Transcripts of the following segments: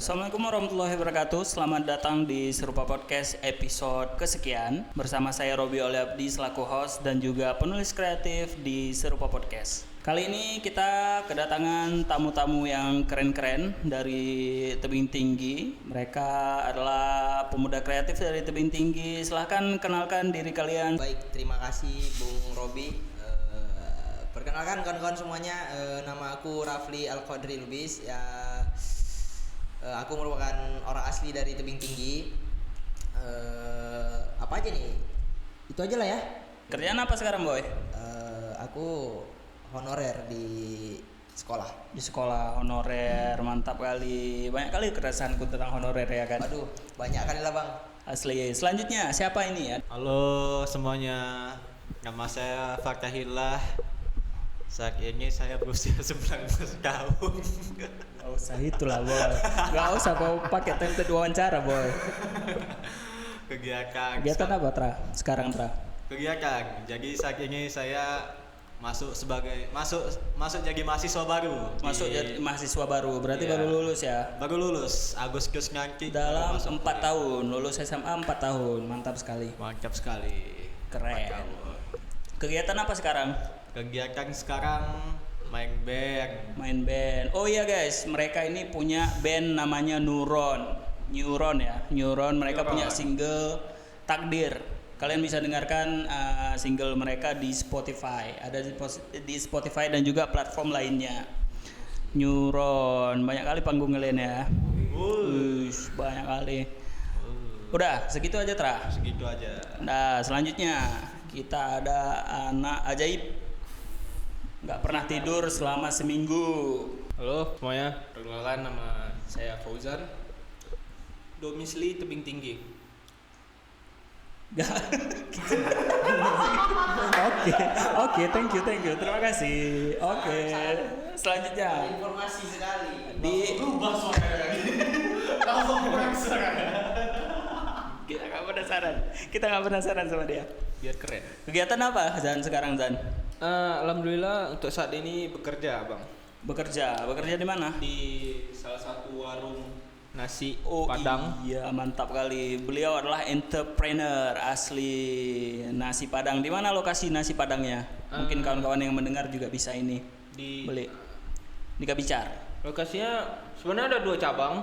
Assalamualaikum warahmatullahi wabarakatuh. Selamat datang di Serupa Podcast episode kesekian. Bersama saya Robi Oliabdi selaku host dan juga penulis kreatif di Serupa Podcast. Kali ini kita kedatangan tamu-tamu yang keren-keren dari Tebing Tinggi. Mereka adalah pemuda kreatif dari Tebing Tinggi. Silahkan kenalkan diri kalian. Baik, terima kasih Bung Robi. Perkenalkan kawan-kawan semuanya, nama aku Rafli Al-Qadri Lubis. Aku merupakan orang asli dari Tebing Tinggi. Apa aja nih? Itu aja lah ya. Kerjaan apa sekarang, Boy? Aku honorer di sekolah. Di sekolah honorer, mantap kali. Banyak kali keresahanku tentang honorer ya kan. Waduh, banyak kali lah bang. Asli. Selanjutnya siapa ini ya? Halo semuanya, nama saya Fathahillah. Saat ini saya berusia 19 tahun. Gak usah itulah, Boy. Gak usah kau pakai template wawancara, Boy. Kegiatan apa, Tra? Sekarang, Tra? Kegiatan. Jadi saat ini saya masuk jadi mahasiswa baru. Masuk jadi mahasiswa baru. Berarti Iya. baru lulus ya? Baru lulus Agustus nanti. Dalam baru masuk 4 tahun, lulus SMA 4 tahun. Mantap sekali. Mantap sekali. Keren. 4 tahun. Kegiatan apa sekarang? Kegiatan sekarang main band. Main band. Oh iya guys, mereka ini punya band namanya Neuron. Neuron mereka Neuron. punya single Takdir. Kalian bisa dengarkan single mereka di Spotify. Ada di Spotify dan juga platform lainnya. Neuron, banyak kali panggung kalian ya. Ush, banyak kali. Udah, segitu aja, Tra. Segitu aja. Nah, selanjutnya kita ada anak ajaib. Nggak pernah tidur selama seminggu. Halo semuanya, perkenalkan nama saya Fauzan. Domisili Tebing Tinggi. Oke, thank you, terima kasih. Oke, selanjutnya Informasi sekali. di kita nggak penasaran sama dia. Biar keren. Kegiatan apa Zan sekarang, Zan? Alhamdulillah untuk saat ini bekerja bang Bekerja di mana? di salah satu warung nasi Oh Padang. iya, mantap kali. Beliau adalah entrepreneur asli nasi Padang. Di mana lokasi nasi Padangnya? Mungkin kawan-kawan yang mendengar juga bisa ini Di beli. Di Kapicar. lokasinya sebenarnya ada 2 cabang.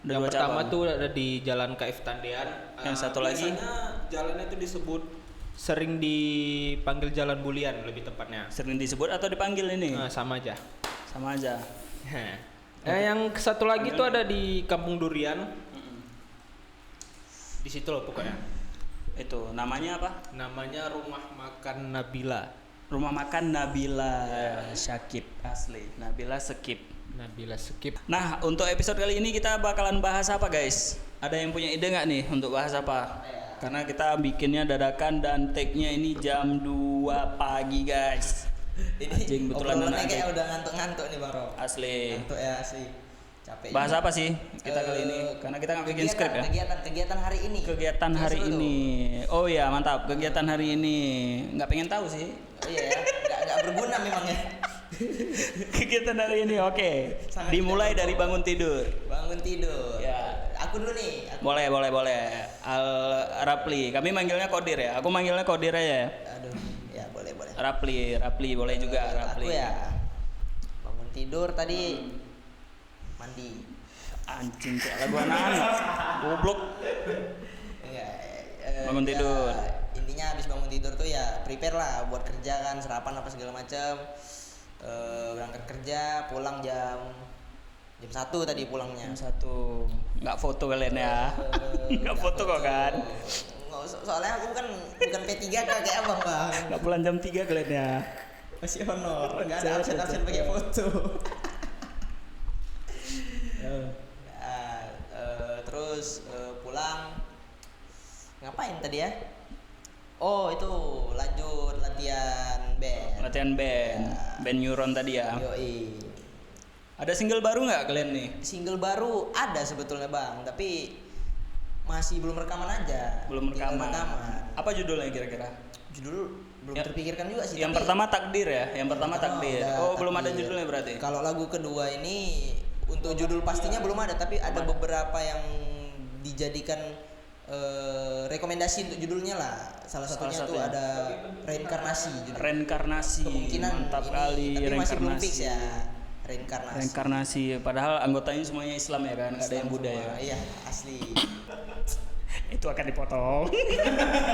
Ada Yang 2 pertama cabang. tuh ada di Jalan KF Tandean. Yang satu lagi? Biasanya jalannya itu disebut sering dipanggil Jalan Bulian lebih tepatnya. Sering disebut atau dipanggil ini? Sama aja. Sama aja. Yang satu lagi tuh ada di Kampung Durian. Di situ loh pokoknya. Itu namanya apa? Namanya Rumah Makan Nabila. Rumah makan Nabila Syakib asli. Nabila Sekib. Nabila Skip. Nah, untuk episode kali ini kita bakalan bahas apa, guys? Ada yang punya ide nggak nih untuk bahas apa? Karena kita bikinnya dadakan dan take-nya ini jam 2 pagi, guys. Ini Anjing, betulan obrolannya anak kayak ajaib. udah ngantuk-ngantuk nih bang Rob. Asli. Ngantuk ya sih. Capek. Bahas juga. apa sih kita kali ini? Karena kita nggak bikin skrip ya. Kegiatan hari ini. Kegiatan Yang hari seru tuh. ini. Oh iya, mantap. Kegiatan hari ini. Nggak pengen tahu sih. Oh iya ya, nggak berguna memang ya. Kegiatan hari ini oke. Sangat Dimulai tidak dari bangun tidur. Bangun tidur. Ya. Aku dulu nih. Boleh. Al Rapli. Kami manggilnya Kodir ya. Aku manggilnya Kodir aja. Aduh, ya boleh. Rapli boleh juga Aku Rapli. ya. Bangun tidur tadi mandi. Anjing kayak lagu anak-anak. Goblok. Enggak. Bangun tidur. Intinya habis bangun tidur tuh ya prepare lah buat kerja kan, sarapan apa segala macam. Berangkat kerja, pulang jam 1 tadi pulangnya. Jam 1. Nggak foto kalian ya. Nggak foto kok kan. Soalnya aku kan bukan P3K kayak abang bang. Nggak pulang jam 3 kalian ya. Masih honor, nggak ada Cep, absen-absen cep, pakai cep. foto. Terus pulang ngapain tadi ya? Oh itu lanjut latihan band. Latihan band. Band Neuron tadi ya. Yoi. Ada single baru nggak kalian nih? Single baru ada sebetulnya bang, tapi masih belum rekaman aja. Belum Tinggal rekaman. Apa judulnya kira-kira? Judul belum Ya, terpikirkan juga sih. Yang tapi pertama Takdir ya. Yang pertama Takdir. udah Oh belum ada Takdir. judulnya berarti. Kalau lagu kedua ini Untuk judul pastinya belum ada, tapi ada beberapa yang dijadikan rekomendasi untuk judulnya lah. Salah satunya tuh satunya. ada reinkarnasi judul. Reinkarnasi. Kemungkinan Mantap ini, kali tapi masih belum reinkarnasi. fix ya. Reinkarnasi. Reinkarnasi. Padahal anggotanya semuanya Islam ya kan, nggak ada yang Islam Buddha semua. ya. Iya, asli. Itu akan dipotong.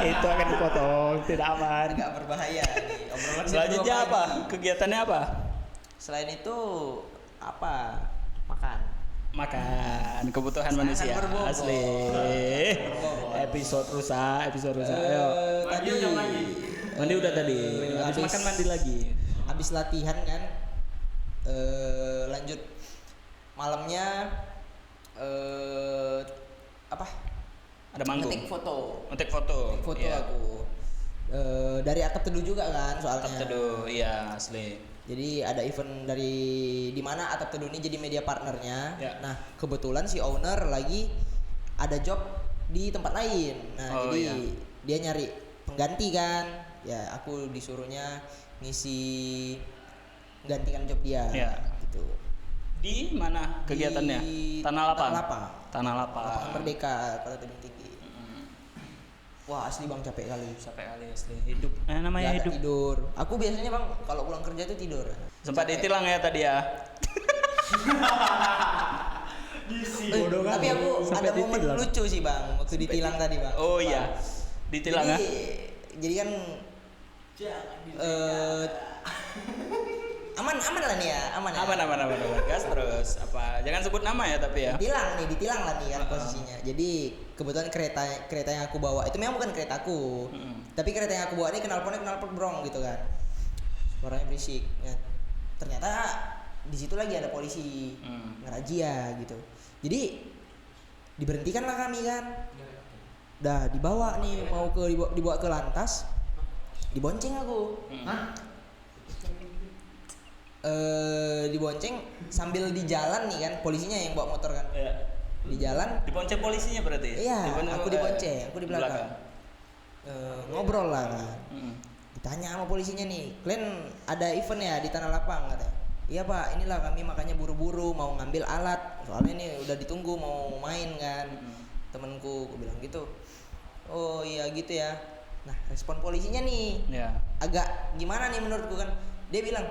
Itu akan dipotong, tidak aman. Agak berbahaya nih. Obrolan Selanjutnya kedua apa? pagi. Kegiatannya apa? Selain itu apa? Makan. Makan kebutuhan Sangat manusia berbobot. asli. Episode rusak. Ayo. Tadi Mandi udah tadi. Habis makan mandi lagi. Habis latihan kan. Lanjut malamnya apa? Ada manggung. Ngetik foto. Ngetik foto. Iya. Aku. Dari atap teduh juga kan soalnya. Tetap teduh, iya asli. Jadi ada event dari di mana Atap Teduh ini jadi media partnernya. Ya. Nah, kebetulan si owner lagi ada job di tempat lain. Nah, Oh, jadi iya. dia nyari pengganti kan. Ya, aku disuruhnya ngisi gantikan job dia. Ya. Gitu. Di mana kegiatannya? Di Tanah Lapang. Tanah Lapang Lapang. Merdeka Kota Tebing Tinggi. Wah, asli Bang capek kali. Sampai kali asli hidup. Namanya Gak ada hidup. tidur. Aku biasanya Bang kalau pulang kerja tuh tidur. Sempat Capek. ditilang ya tadi ya. Tapi aku Sampai ada momen ditilang. lucu sih Bang waktu ditilang tadi Bang. Oh iya. Ditilang ya. Jadi kan aman lah nih ya, aman ya. Aman. Gas terus. Apa? Jangan sebut nama ya tapi ya. Ditilang lah nih kan posisinya. Jadi kebetulan kereta yang aku bawa itu memang bukan keretaku. Tapi kereta yang aku bawa ini knalpot brong gitu kan. Suaranya berisik. Ya, ternyata di situ lagi ada polisi ngerazia gitu. Jadi diberhentikan lah kami kan. Dah dibawa nih mau dibawa ke lantas. Dibonceng aku. Dibonceng sambil di jalan nih kan, polisinya yang bawa motor kan. Iya. Di jalan Dibonceng polisinya berarti? iya, aku dibonceng, aku di belakang. belakang. Ngobrol lah kan. Ditanya sama polisinya nih, kalian ada event ya di Tanah Lapang katanya. Iya Pak, inilah kami makanya buru-buru mau ngambil alat. Soalnya ini udah ditunggu mau main kan. Temenku, aku bilang gitu. Oh iya gitu ya. Nah respon polisinya nih Ya. agak gimana nih menurutku kan. Dia bilang,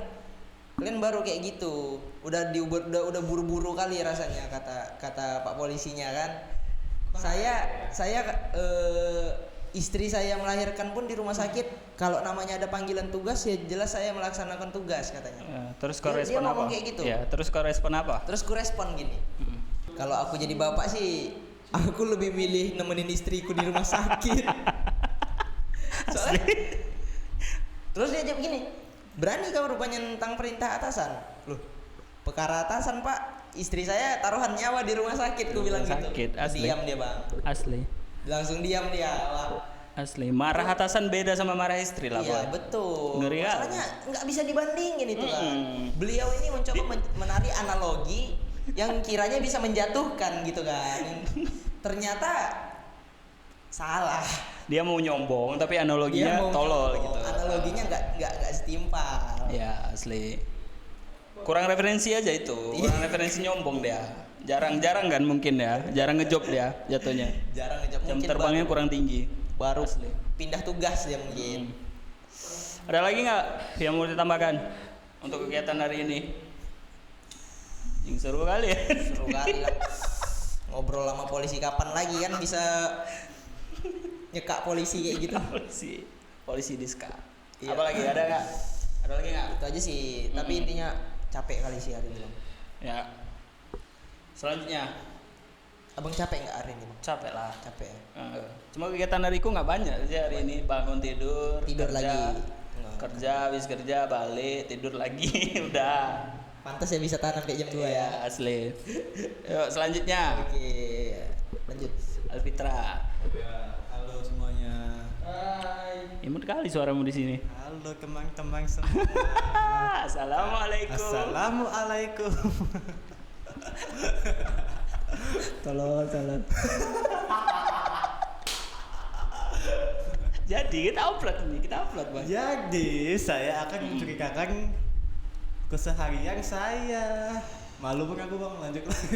kalian baru kayak gitu, udah buru-buru kali rasanya kata Pak polisinya kan. Saya istri saya melahirkan pun di rumah sakit. Kalau namanya ada panggilan tugas ya jelas saya melaksanakan tugas katanya. Ya, terus kau Dia respon apa? ngomong kayak gitu. Ya, terus kau respon apa? Terus ku respon gini. Kalau aku jadi bapak sih, aku lebih milih nemenin istriku di rumah sakit. Soalnya, terus dia jawab gini, berani kau rupanya tentang perintah atasan? Loh, perkara atasan Pak, istri saya taruhan nyawa di rumah sakit, ku bilang sakit, gitu. asli. Diam dia Bang, Asli. langsung diam dia. Wah. Asli. Marah atasan beda sama marah istri lah, Iya Boy. betul. Ngeri kali. Masalahnya nggak bisa dibandingin itu kan. Mm-mm. Beliau ini mencoba menarik analogi yang kiranya bisa menjatuhkan gitu kan. Ternyata salah. Dia mau nyombong tapi analoginya Dia mau tolol ngomong, gitu. Analoginya nggak setimpal. Ya, asli. Kurang referensi aja itu. Kurang referensi nyombong dia. Jarang-jarang kan mungkin ya. Jarang ngejob dia jatuhnya. Jarang ngejawab. Jam Mungkin terbangnya kurang tinggi. baru Asli. pindah tugas dia mungkin. Ada lagi nggak yang mau ditambahkan untuk kegiatan hari ini? Yang seru kali ya. Seru kali lah. Ngobrol sama polisi kapan lagi kan bisa nyekak polisi kayak gitu. polisi diska. Iya. Apa lagi? Ada nggak? Ada lagi nggak? Itu aja sih. Tapi intinya capek kali sih hari ini. Ya. Selanjutnya, Abang capek nggak hari ini? Bang? capek lah. Capek ya? Cuma kegiatan hariku nggak banyak aja hari ini. Bangun tidur Tidur kerja, lagi. kerja, habis kerja balik tidur lagi. Udah. Pantas ya bisa tanam kayak jam 2 ya. Ya asli. Yuk selanjutnya, Oke, lanjut. Alfitra. Ya, halo semuanya. Imut kali suaramu di sini. Halo teman-teman semua. Assalamualaikum. Assalamualaikum. Tolong. Jadi kita upload Bang. Jadi saya akan menceritakan keseharian saya Malu pun aku bang, lanjut lagi.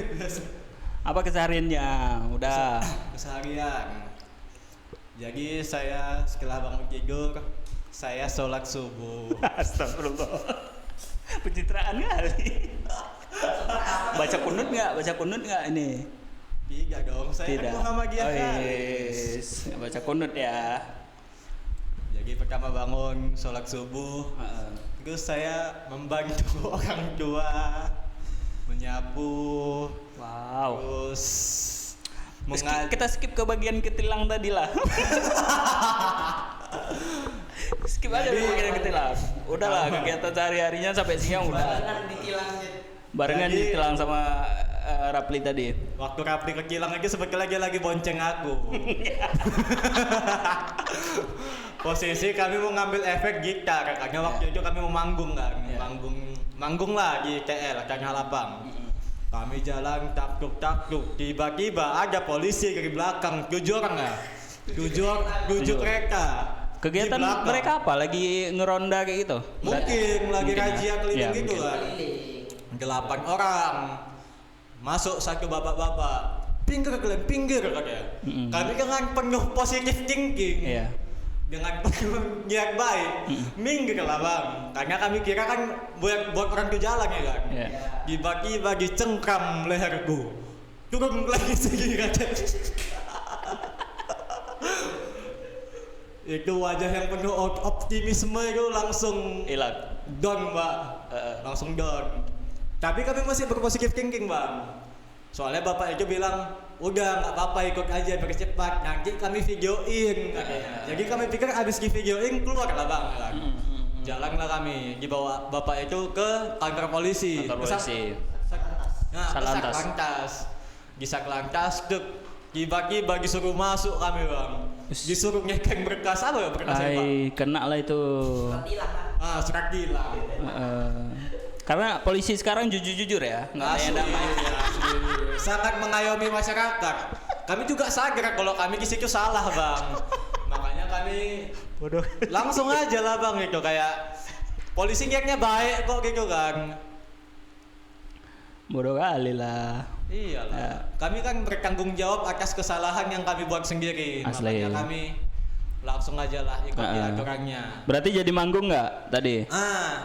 Apa kesehariannya? Udah. Keseharian. Jadi saya setelah bangun tidur, saya sholat subuh. Astagfirullah. Pencitraan kali. Baca kunut nggak ini? Tidak dong, saya Tidak. kan Muhammadiyah Oh, Haris. yes. Baca kunut ya. Jadi pertama bangun sholat subuh, terus saya membantu orang tua menyapu, Wow. terus Kita skip ke bagian ketilang tadi lah. Skip aja ke bagian ketilang. Udahlah, kegiatan sehari-harinya sampai siang udah. Barengan Jadi- ditilang sama Rapli tadi. waktu Rapli kekilang lagi sebetulnya lagi bonceng aku. Posisi kami mau ngambil efek gitar, karena waktu itu kami mau manggung kan, Iya. manggung lah di TL, Tanah Lapang. Kami jalan takluk, tiba-tiba ada polisi dari belakang, 7 orang ya, 7 kereta. Kegiatan Di belakang. mereka apa? Lagi ngeronda kayak gitu? Mungkin lagi Mungkin razia ya. keliling Ya, gitu mungkin. kan. 8 orang. Masuk satu bapak-bapak. Pinggir kalian, pinggir katanya. Mm-mm. Kami dengan penuh positive thinking. Iya. Dengan penuh niat baik. Minggir lah bang. Karena kami kira kan buat orang tuh jalan ya kan. Iya. Tiba-tiba dicengkram leherku. Turun lagi segi katanya. Itu wajah yang penuh optimisme itu langsung Hilang. down mbak, langsung down. Tapi kami masih berpositif thinking bang. Soalnya bapak itu bilang, udah nggak apa-apa ikut aja bercepat, nanti kami videoin katanya. Jadi kami pikir abis di videoin keluar lah bang. Kan? Jalanlah kami dibawa bapak itu ke kantor polisi. Kantor polisi. Nah, Satlantas. Satlantas. Di Satlantas tuh tiba-tiba disuruh masuk kami bang. Disuruh ngekeng berkas apa ya berkasnya pak? Ay, kena lah itu. Surat tilang. Karena polisi sekarang jujur-jujur ya, nggak Asli, kayak damai. asli. Sangat mengayomi masyarakat. Kami juga sadar kalau kami di situ salah bang. Makanya kami Bodoh. langsung aja lah bang itu kayak polisi niatnya baik kok gitu kan. Bodoh kali lah. Iyalah. Ya. Kami kan bertanggung jawab atas kesalahan yang kami buat sendiri. Asli. Makanya kami langsung aja lah ikuti aturannya. Berarti jadi manggung nggak tadi?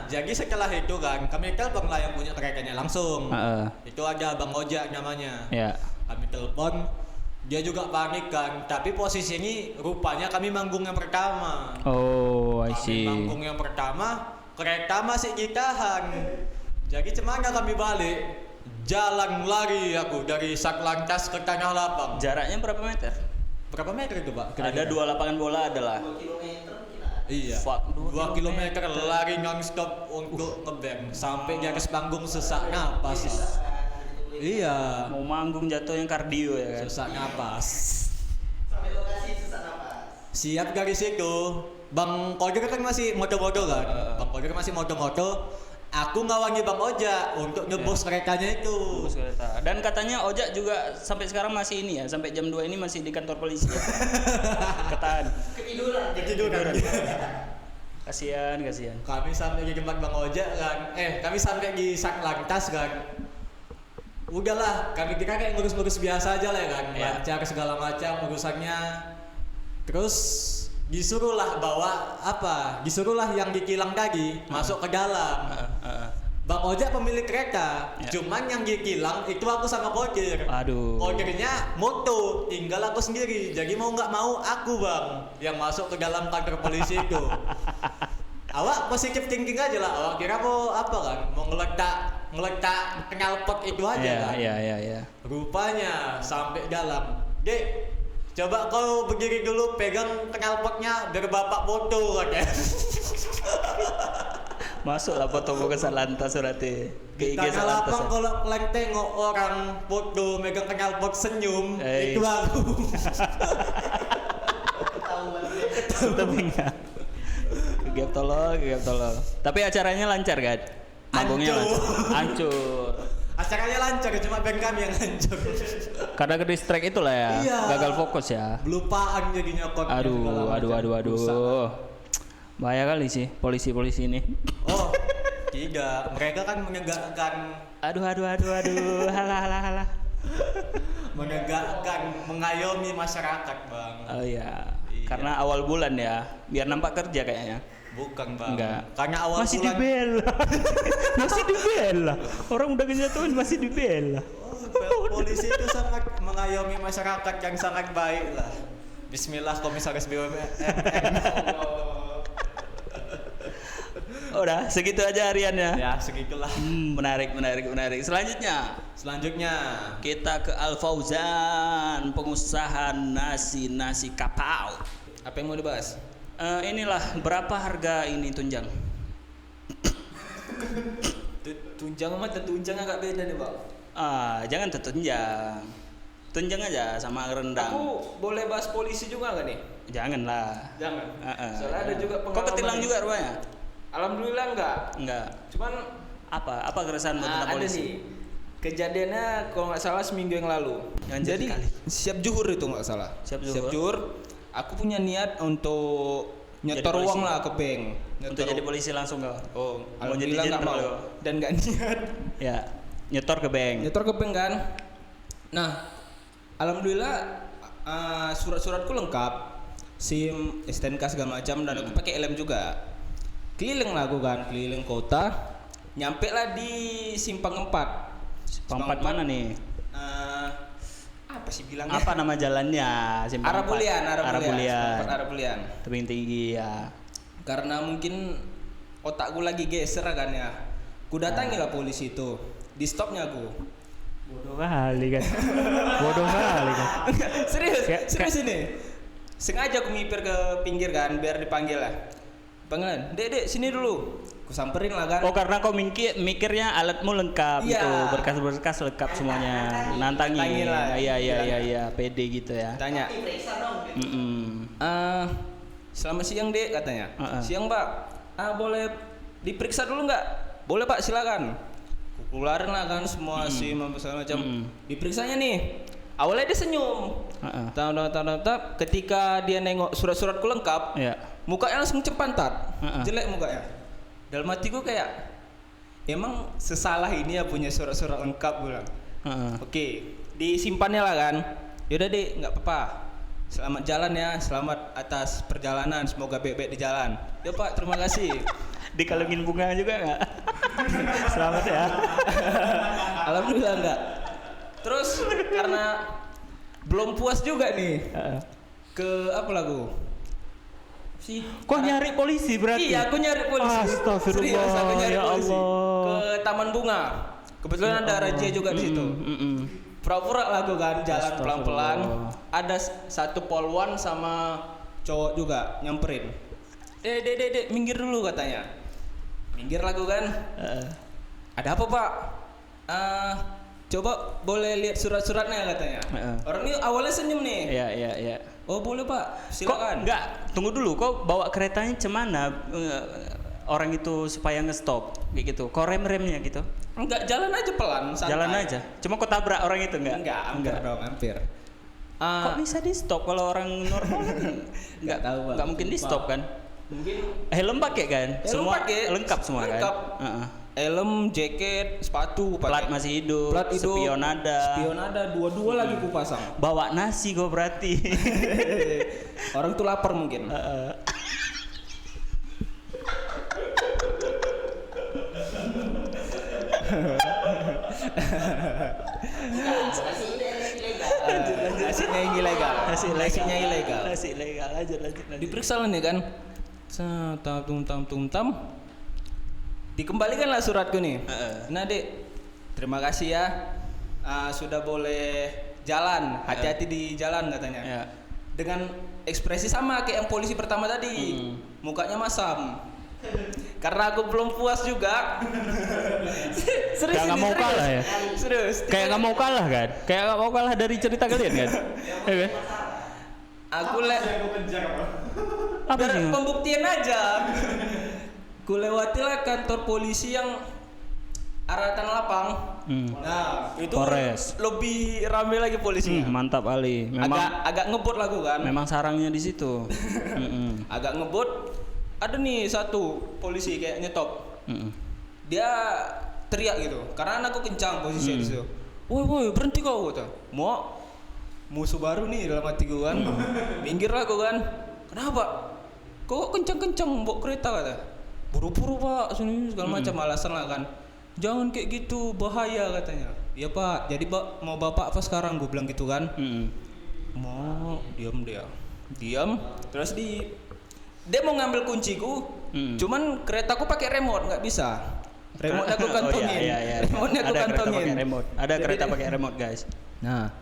Jadi setelah itu kan kami telepon lah yang punya keretanya langsung. Itu ada Bang Ojak namanya. Ya. Kami telepon, dia juga panik kan. Tapi posisinya rupanya kami manggung yang pertama. Oh, I Kami see. manggung yang pertama, kereta masih ditahan. Jadi cemana kami balik, jalan lari aku dari Satlantas ke Tanah Lapang. Jaraknya berapa meter? Berapa meter itu pak? Ada 2 lapangan bola adalah. Iya. Fuck, 2 kilometer lari non-stop untuk ngeband sampai di atas panggung sesak napas. Iya. Mau manggung jatuh yang kardio ya kan? Sesak napas. Siap dari situ. Bang Kodir kan masih moto-moto kan? Bang Kodir masih moto-moto. Aku ngawangi Bang Ojak untuk nyebos keretanya itu. Bus kereta. Dan katanya Ojak juga sampai sekarang masih ini ya, sampai jam 2 ini masih di kantor polisi ya. Ketahan. Ketiduran. Kasihan. Kami sampai di tempat Bang Ojak kan. Kami sampai di Satlantas kan. Udahlah, kami kira kayak ngurus-ngurus biasa aja lah ya kan. Iya. Lancar segala macam urusannya. Terus disuruhlah disuruhlah yang dikilang tadi masuk ke dalam. Bang Ojak pemilik kereta, Ya. cuman yang dikilang itu aku sama Kodir. Aduh. Kodirnya moto, tinggal aku sendiri. Jadi mau nggak mau aku bang yang masuk ke dalam kantor polisi itu. Awak positif thinking aja lah. Awak kira mau apa kan? Mau ngeletak knalpot itu aja kan? Iya. Rupanya sampai dalam. Dek, coba kau berdiri dulu pegang knalpotnya biar bapak foto katanya. Masuklah foto ke Satlantas berarti. Ke IG Tanah Satlantas. Lapang kalau kalian tengok orang foto megang knalpot senyum, itu aku. Setepingnya. Kegap tolol. Tapi acaranya lancar kan? Manggungnya hancur. Acaranya lancar, cuma band kami yang hancur. Karena ke distract itulah ya. Iya. Gagal fokus ya. Belupaan jadinya kok. Aduh. Bahaya kali sih polisi-polisi ini. Oh, tidak. Mereka kan menegakkan Aduh. Halah. Menegakkan, mengayomi masyarakat, Bang. Oh iya. Iya. Karena awal bulan ya, biar nampak kerja kayaknya. Bukan, Bang. Enggak. Karena awal Masih bulan dibela. Masih dibela. Orang udah kejatuhan masih dibela. polisi itu sangat mengayomi masyarakat yang sangat baik lah. Bismillah Komisaris BUMN. Udah, segitu aja hariannya. Ya, segitulah. Menarik. Selanjutnya kita ke Al Fauzan, pengusaha nasi kapau. Apa yang mau dibahas? Inilah berapa harga ini tunjang? Tunjang sama tunjang agak beda nih, Bang. Jangan tunjang. Tunjang aja sama rendang. Aku boleh bahas polisi juga nggak nih? Janganlah. Jangan. Soalnya ada juga pengalaman. Kok ketilang juga rupanya? Alhamdulillah enggak. Cuman Apa keresahanmu tentang ada polisi? nih. Kejadiannya kalau nggak salah seminggu yang lalu. Jadi siap zuhur itu nggak salah. Siap zuhur. zuhur. Aku punya niat untuk nyetor Jadi uang polisi? lah ke bank. Untuk jadi polisi langsung kau? Oh, Mau jadi alhamdulillah nggak jenderal mau kau? dan nggak niat. Ya, nyetor ke bank. Nyetor ke bank kan. Nah, alhamdulillah surat-suratku lengkap, SIM, STNK segala macam dan aku pakai LM juga. Keliling lah aku kan, keliling kota, nyampe lah di Simpang 4. Simpang 4 mana nih? Apa sih bilangnya? Apa nama jalannya? Simpang 4. Arabulian. Arabulian. Tebing tinggi ya. Karena mungkin otakku lagi geser kan ya. Ku datangi lah polisi itu. Di stopnya aku. Bodoh kali kan. Serius ini. Sengaja aku mipir ke pinggir kan biar dipanggil lah. Panggilan, dek sini dulu. Ku samperin lah kan. Oh, karena kau mikirnya alatmu lengkap Iya. gitu, berkas-berkas lengkap semuanya. Nantangin. Nantangin lah. Iya, pede gitu ya. Tanya. Selamat siang dek katanya. Siang pak. Boleh diperiksa dulu nggak? Boleh pak, silakan. Ku keluarin lah kan semua SIM segala macam. Diperiksanya nih. Awalnya dia senyum. Tahu. Ketika dia nengok surat-suratku lengkap, Iya. mukanya langsung cepantat. Jelek mukanya. Dalam hatiku kayak emang sesalah ini ya punya surat-surat lengkap bilang. Oke, disimpannya lah kan. Yaudah deh, nggak apa-apa. Selamat jalan ya, selamat atas perjalanan. Semoga baik-baik di jalan. Ya Pak, terima kasih. Dikalungin bunga juga nggak? Selamat ya. Alhamdulillah enggak. Terus karena belum puas juga nih. Ke apa lagu? Kok nyari polisi berarti? Iya, aku nyari polisi. Astagfirullah, Serius, aku nyari ya polisi. Allah. Ke Taman Bunga. Kebetulan ada razia juga di situ. Pura-pura lah aku kan jalan pelan-pelan. Ada satu polwan sama cowok juga nyamperin. Dek, minggir dulu katanya. Minggir lah aku kan. Ada apa pak? Coba boleh lihat surat-suratnya katanya. Orang ini awalnya senyum nih. Iya. Oh boleh pak, Kok silakan. enggak? Tunggu dulu, kok bawa keretanya cemana? Orang itu supaya nge-stop kayak gitu. Kok rem-remnya gitu? Enggak, jalan aja pelan, santai. Jalan aja. Cuma kok tabrak orang itu enggak? Enggak, hampir. Kok bisa di stop kalau orang normal kan? Enggak tahu, Bang. Enggak mungkin di stop kan? Mungkin Helm pakai kan? Helm pakai. Lengkap semua Lengkap. kan? helm, jaket, sepatu Plat pakai. masih hidup, Plat hidup, spion ada. dua-dua lagi ku pasang. Bawa nasi kok berarti. Orang tuh lapar mungkin. Nasinya yang ilegal. Nasinya ilegal. Nasi ilegal. Lanjut. Diperiksa lah nih kan. Tam. Dikembalikanlah suratku nih. Nah dek, terima kasih ya. Sudah boleh jalan. Hati-hati di jalan katanya. Ya. Dengan ekspresi sama kayak yang polisi pertama tadi. Mukanya masam. Karena aku belum puas juga. Serius Kayak nggak mau kalah ya? Serius. Kayak nggak mau kalah kan? Kayak nggak mau kalah dari cerita kalian kan? Iya kan? Aku Apa biar sih? pembuktian aja. Ku lewatilah kantor polisi yang arah Tanah Lapang. Nah, itu Polres. lebih ramai lagi polisinya. Mantap Ali. Memang Agak ngebut lah gua kan. memang sarangnya di situ. Agak ngebut. Ada nih satu polisi kayak nyetop. Dia teriak gitu. Karena aku kencang posisi di situ. Woi, berhenti kau kata. Mau musuh baru nih dalam hati gue kan. Minggir lah aku kan. Kenapa? Kok kencang-kencang bawa kereta kata. Buru-buru pak, sini segala macam alasan lah kan. Jangan kayak gitu, bahaya katanya. Iya pak, jadi mau bapak apa sekarang? Gue bilang gitu kan. Mau diam. Terus dia mau ngambil kunciku, cuman keretaku pakai remote nggak bisa. Remote aku kantongin. Remote aku kantongin. Ada kereta pakai remote guys. Nah,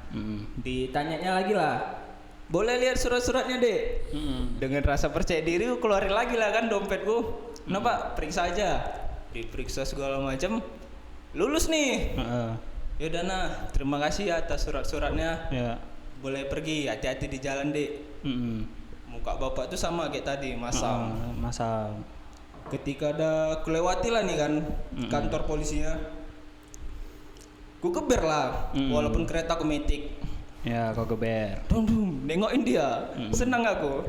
ditanyanya lagi lah. Boleh lihat surat-suratnya dek? Dengan rasa percaya diri, keluarin lagi lah kan dompetku. Kenapa? Periksa aja. Diperiksa segala macam. Lulus nih. Yaudah nah, terima kasih atas surat-suratnya. Ya. Boleh pergi, hati-hati di jalan dek. Muka bapak tuh sama kayak tadi, masam. Ketika ada kelewati lah nih kan kantor polisinya, ku geber lah, walaupun kereta aku metik. Ya, kau geber. Nengokin dia, senang aku.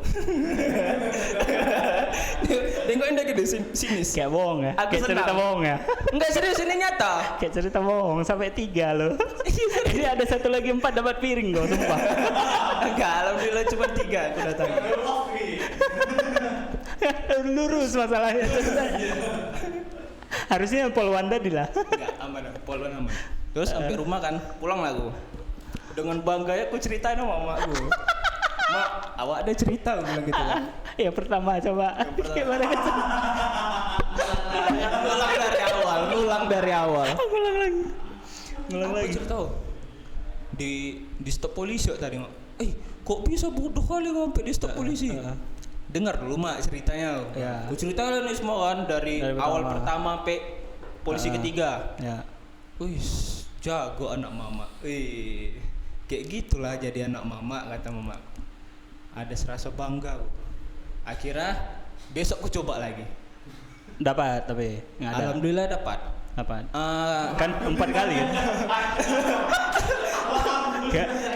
Nengokin dia gitu, sinis. Kayak bohong ya? Aku Kayak cerita senang. bohong ya? Enggak serius, ini nyata. Kayak cerita bohong, sampai 3 loh. Ini ada 1 lagi 4 dapat piring kok, sumpah. Enggak, alhamdulillah cuma 3 aku datang. Lurus masalahnya. Harusnya Polwanda lah. Enggak, aman, polwan aman. Terus sampai rumah kan, pulang lah aku. Dengan bangga ya aku ceritain sama mamaku. Mak, awak ada cerita aku bilang gitu kan. Ya pertama coba. Gimana? Ulang dari awal. Ngulang lagi. Aku cerita di stop polisi tadi mak. Kok bisa bodoh kali sampai di stop polisi? Dengar dulu mak ceritanya. Ya. Aku ceritain nih semua kan dari awal pertama sampai polisi ketiga. Ya. Wih, jago anak mama. Kayak gitulah jadi anak mama kata mama. Ada serasa bangga. Akhirnya besok aku coba lagi. Dapat tapi nggak ada. Alhamdulillah dapat. Dapat. Kan 4 kali kan?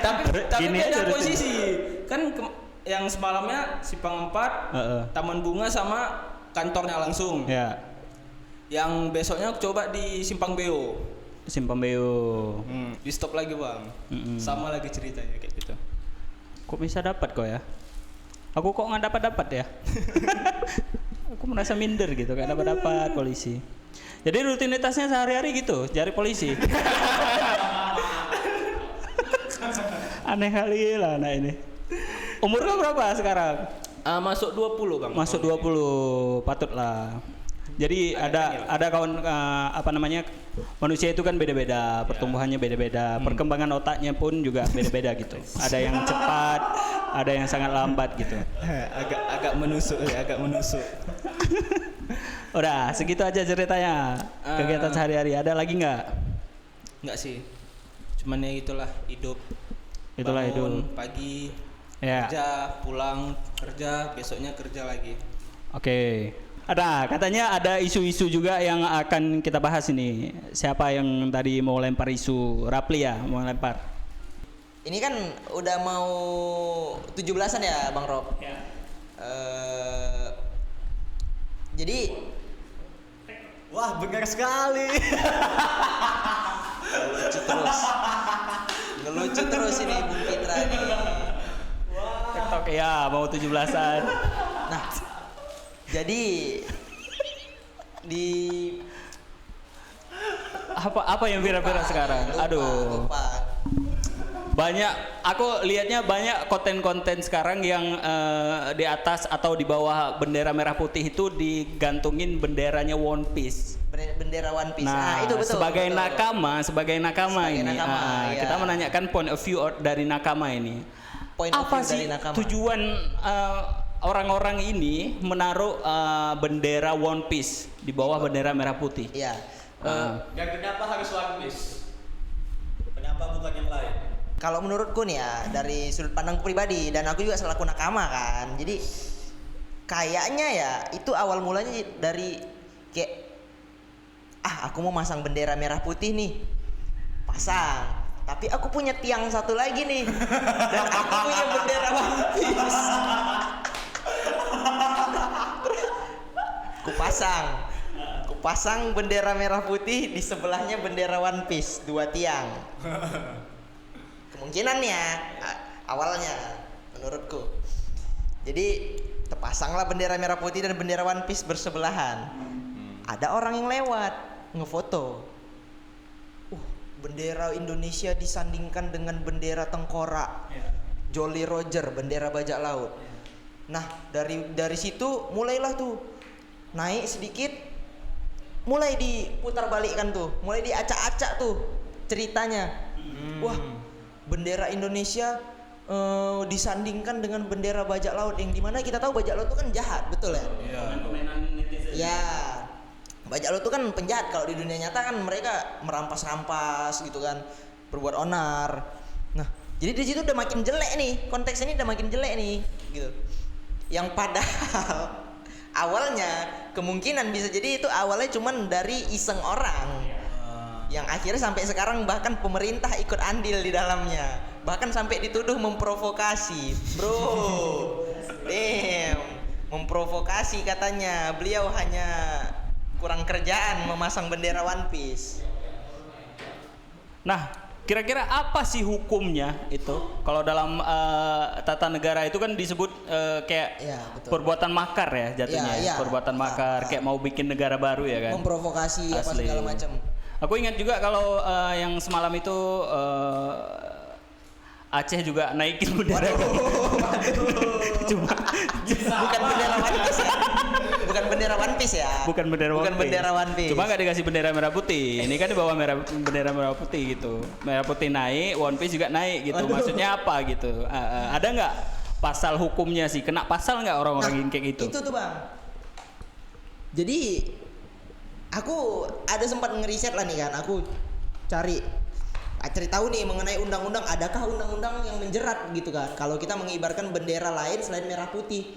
Tapi gini beda aja posisi. Kan yang semalamnya Simpang 4, Taman Bunga sama kantornya langsung. Ya. Yang besoknya aku coba di Simpang Beo. Simpang Beo. Di stop lagi bang. Sama lagi ceritanya kayak gitu. Kok bisa dapat kok ya? Aku kok nggak dapat ya? Aku merasa minder gitu, nggak dapat polisi. Jadi rutinitasnya sehari-hari gitu, cari polisi. Aneh kali lah anak ini. Umur kau berapa sekarang? Masuk 20 bang. Masuk 20, patut lah. Jadi ada kawan manusia itu kan beda-beda, pertumbuhannya beda-beda, perkembangan otaknya pun juga beda-beda gitu. Ada yang cepat, ada yang sangat lambat gitu. agak menusuk. Udah, segitu aja ceritanya. Kegiatan sehari-hari ada lagi nggak? Nggak sih. Cuman ya itulah hidup. Itulah Bangun hidup. pagi, Ya. kerja, pulang, kerja, besoknya kerja lagi. Oke. Katanya ada isu-isu juga yang akan kita bahas ini. Siapa yang tadi mau lempar isu? Rapli ya, mau lempar. Ini kan udah mau 17-an ya Bang Rob. Ya. Jadi Wah, benar sekali. ngelucu terus ini Bung Fitra ini. TikTok ya, mau 17-an. Nah, jadi di Apa yang viral-viral sekarang? Aduh. lupa. Banyak, aku lihatnya banyak konten-konten sekarang yang di atas atau di bawah bendera merah putih itu digantungin benderanya One Piece. Bendera One Piece. Nah, Itu betul. sebagai betul. nakama Sebagai ini, nakama, ya. kita menanyakan point of view dari nakama ini. Point of Apa view sih dari nakama. tujuan orang-orang ini menaruh bendera One Piece di bawah bendera merah putih? Iya. Dan kenapa harus One Piece? Kenapa bukan yang lain? Kalau menurutku nih ya dari sudut pandang pribadi dan aku juga selaku nakama kan. Jadi kayaknya ya itu awal mulanya dari kayak aku mau masang bendera merah putih nih. Pasang. Tapi aku punya tiang satu lagi nih. Dan aku punya bendera One Piece. pasang bendera merah putih, di sebelahnya bendera One Piece, 2 tiang. Kemungkinannya awalnya menurutku. Jadi terpasanglah bendera merah putih dan bendera One Piece bersebelahan. Ada orang yang lewat ngefoto. Bendera Indonesia disandingkan dengan bendera tengkorak. Jolly Roger, bendera bajak laut. Nah, dari situ mulailah tuh naik sedikit, mulai diputar balikkan tuh, mulai diacak-acak tuh ceritanya. Wah, bendera Indonesia disandingkan dengan bendera bajak laut, yang dimana kita tahu bajak laut itu kan jahat, betul ya? Ya, bajak laut itu kan penjahat. Kalau di dunia nyata kan mereka merampas-rampas gitu kan, berbuat onar. Nah, jadi di situ udah makin jelek nih, konteks ini udah makin jelek nih, gitu. Yang padahal awalnya kemungkinan bisa jadi itu awalnya cuman dari iseng orang, yang akhirnya sampai sekarang bahkan pemerintah ikut andil di dalamnya, bahkan sampai dituduh memprovokasi, bro. Damn, memprovokasi katanya. Beliau hanya kurang kerjaan memasang bendera One Piece. Nah, kira-kira apa sih hukumnya itu? Kalau dalam tata negara itu kan disebut kayak perbuatan makar ya jatuhnya. Perbuatan makar, kayak mau bikin negara baru ya kan. Memprovokasi apa segala macam. Aku ingat juga kalau yang semalam itu Aceh juga naikin bendera. Cuma bukan bendera One Piece ya. Bukan bendera One Piece ya. Bukan bendera One Piece. Cuma nggak dikasih bendera merah putih. Ini kan di bawah bendera merah putih gitu. Merah putih naik, One Piece juga naik gitu. Maksudnya apa gitu? Ada nggak pasal hukumnya sih? Kena pasal nggak orang-orang yang kayak gitu? Itu tuh bang. Jadi aku ada sempat ngeriset lah nih kan. Aku cari tahu nih mengenai undang-undang, adakah undang-undang yang menjerat gitu kan kalau kita mengibarkan bendera lain selain merah putih,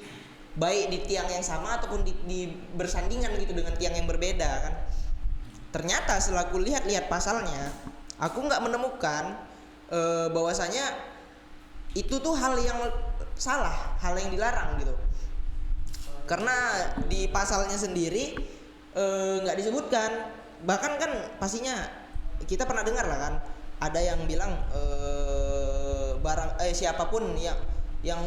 baik di tiang yang sama ataupun di bersandingan gitu dengan tiang yang berbeda kan. Ternyata setelah aku lihat pasalnya, aku nggak menemukan bahwasanya itu tuh hal yang salah, hal yang dilarang gitu. Karena di pasalnya sendiri nggak disebutkan. Bahkan kan pastinya kita pernah dengar lah kan, ada yang bilang siapapun yang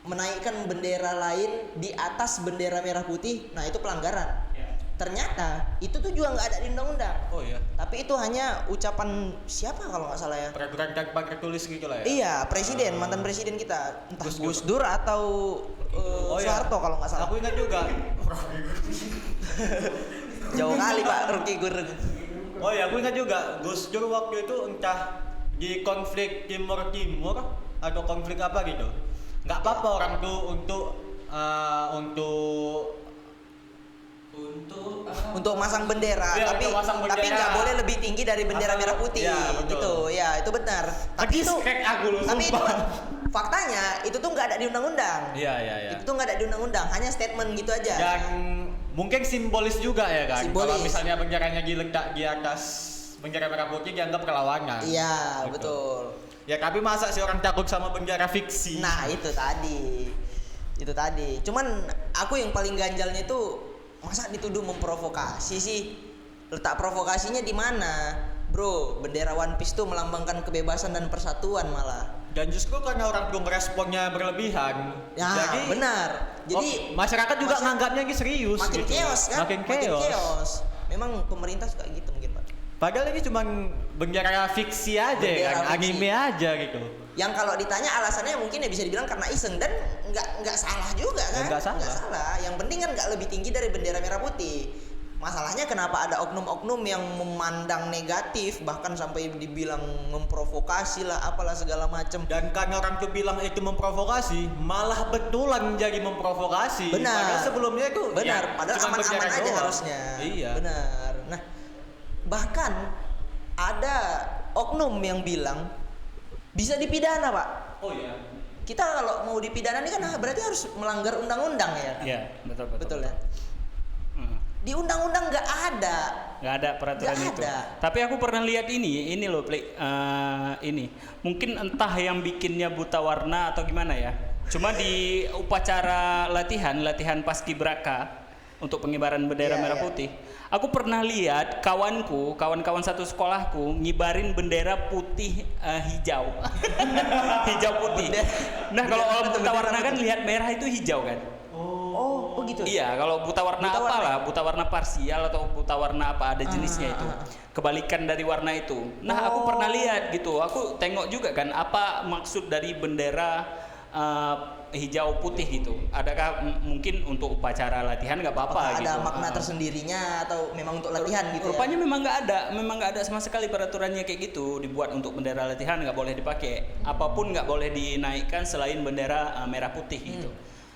menaikkan bendera lain di atas bendera merah putih, nah itu pelanggaran. Ternyata itu tuh juga nggak ada di undang-undang. Oh iya. Tapi itu hanya ucapan siapa kalau nggak salah ya? Peraturan tanpa tertulis gitu lah ya. Iya, presiden, mantan presiden kita, entah Gus Dur atau Soeharto kalau nggak salah. Aku ingat juga. Jauh kali Pak Rocky Gurung. Oh ya, aku ingat juga Gus Dur waktu itu entah di konflik Timur atau konflik apa gitu. Nggak apa-apa orang tuh untuk masang bendera, ya, tapi nggak boleh lebih tinggi dari bendera merah putih, gitu. Ya itu benar. Tapi itu faktanya itu tuh nggak ada di undang-undang. Iya. Itu tuh nggak ada di undang-undang, hanya statement gitu aja. Dan mungkin simbolis juga ya kan. Kalau misalnya benderanya diletak di atas bendera merah putih dianggap perlawanan. Iya, gitu. Betul. Ya tapi masa sih orang takut sama bendera fiksi? Nah itu tadi. Cuman aku yang paling ganjalnya itu masa dituduh memprovokasi sih. Letak provokasinya di mana, bro? Bendera One Piece tuh melambangkan kebebasan dan persatuan malah. Dan justru karena orang tuh meresponnya berlebihan. Ya, jadi benar. Jadi masyarakat juga nganggapnya serius. Makin gitu. chaos kan? Makin chaos. Memang pemerintah suka gitu mungkin Pak. Padahal ini cuma bendera fiksi aja kan, anime aja gitu. Yang kalau ditanya alasannya mungkin ya bisa dibilang karena iseng, dan nggak salah juga kan? Nggak salah. Yang penting kan nggak lebih tinggi dari bendera merah putih. Masalahnya kenapa ada oknum-oknum yang memandang negatif, bahkan sampai dibilang memprovokasi lah, apalah segala macam. Dan karena orang tuh bilang itu memprovokasi, malah betulan jadi memprovokasi. Benar. Padahal sebelumnya itu benar. Padahal aman-aman aja harusnya. Iya. Benar. Nah, bahkan ada oknum yang bilang bisa dipidana Pak. Oh iya. Kita kalau mau dipidana ini kan berarti harus melanggar undang-undang ya. Iya, betul ya. Di undang-undang nggak ada peraturan gak itu. ada. Tapi aku pernah lihat ini loh, ini mungkin entah yang bikinnya buta warna atau gimana ya. Cuma di upacara latihan paskibraka untuk pengibaran bendera Iya, merah iya. putih. Aku pernah lihat kawan-kawan satu sekolahku ngibarin bendera putih hijau. Hijau putih. Nah, kalau buta warna kan lihat merah itu hijau kan? Oh gitu. Iya, kalau buta warna Buta warna. apalah, buta warna parsial atau buta warna apa ada jenisnya itu. Kebalikan dari warna itu. Nah, aku pernah lihat gitu. Aku tengok juga kan apa maksud dari bendera hijau putih gitu. Adakah mungkin untuk upacara latihan nggak apa-apa Apakah gitu? ada makna tersendirinya atau memang untuk latihan gitu Rupanya ya? memang nggak ada sama sekali peraturannya kayak gitu. Dibuat untuk bendera latihan nggak boleh dipakai. Apapun nggak boleh dinaikkan selain bendera merah putih gitu.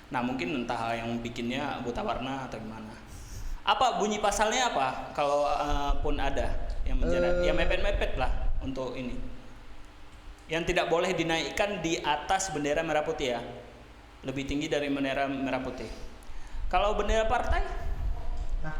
Nah, mungkin entah yang bikinnya buta warna atau gimana. Apa bunyi pasalnya apa? Kalau pun ada yang menjerat, ya mepet-mepet lah untuk ini. Yang tidak boleh dinaikkan di atas bendera merah putih ya. Lebih tinggi dari bendera merah putih. Kalau bendera partai? Nah,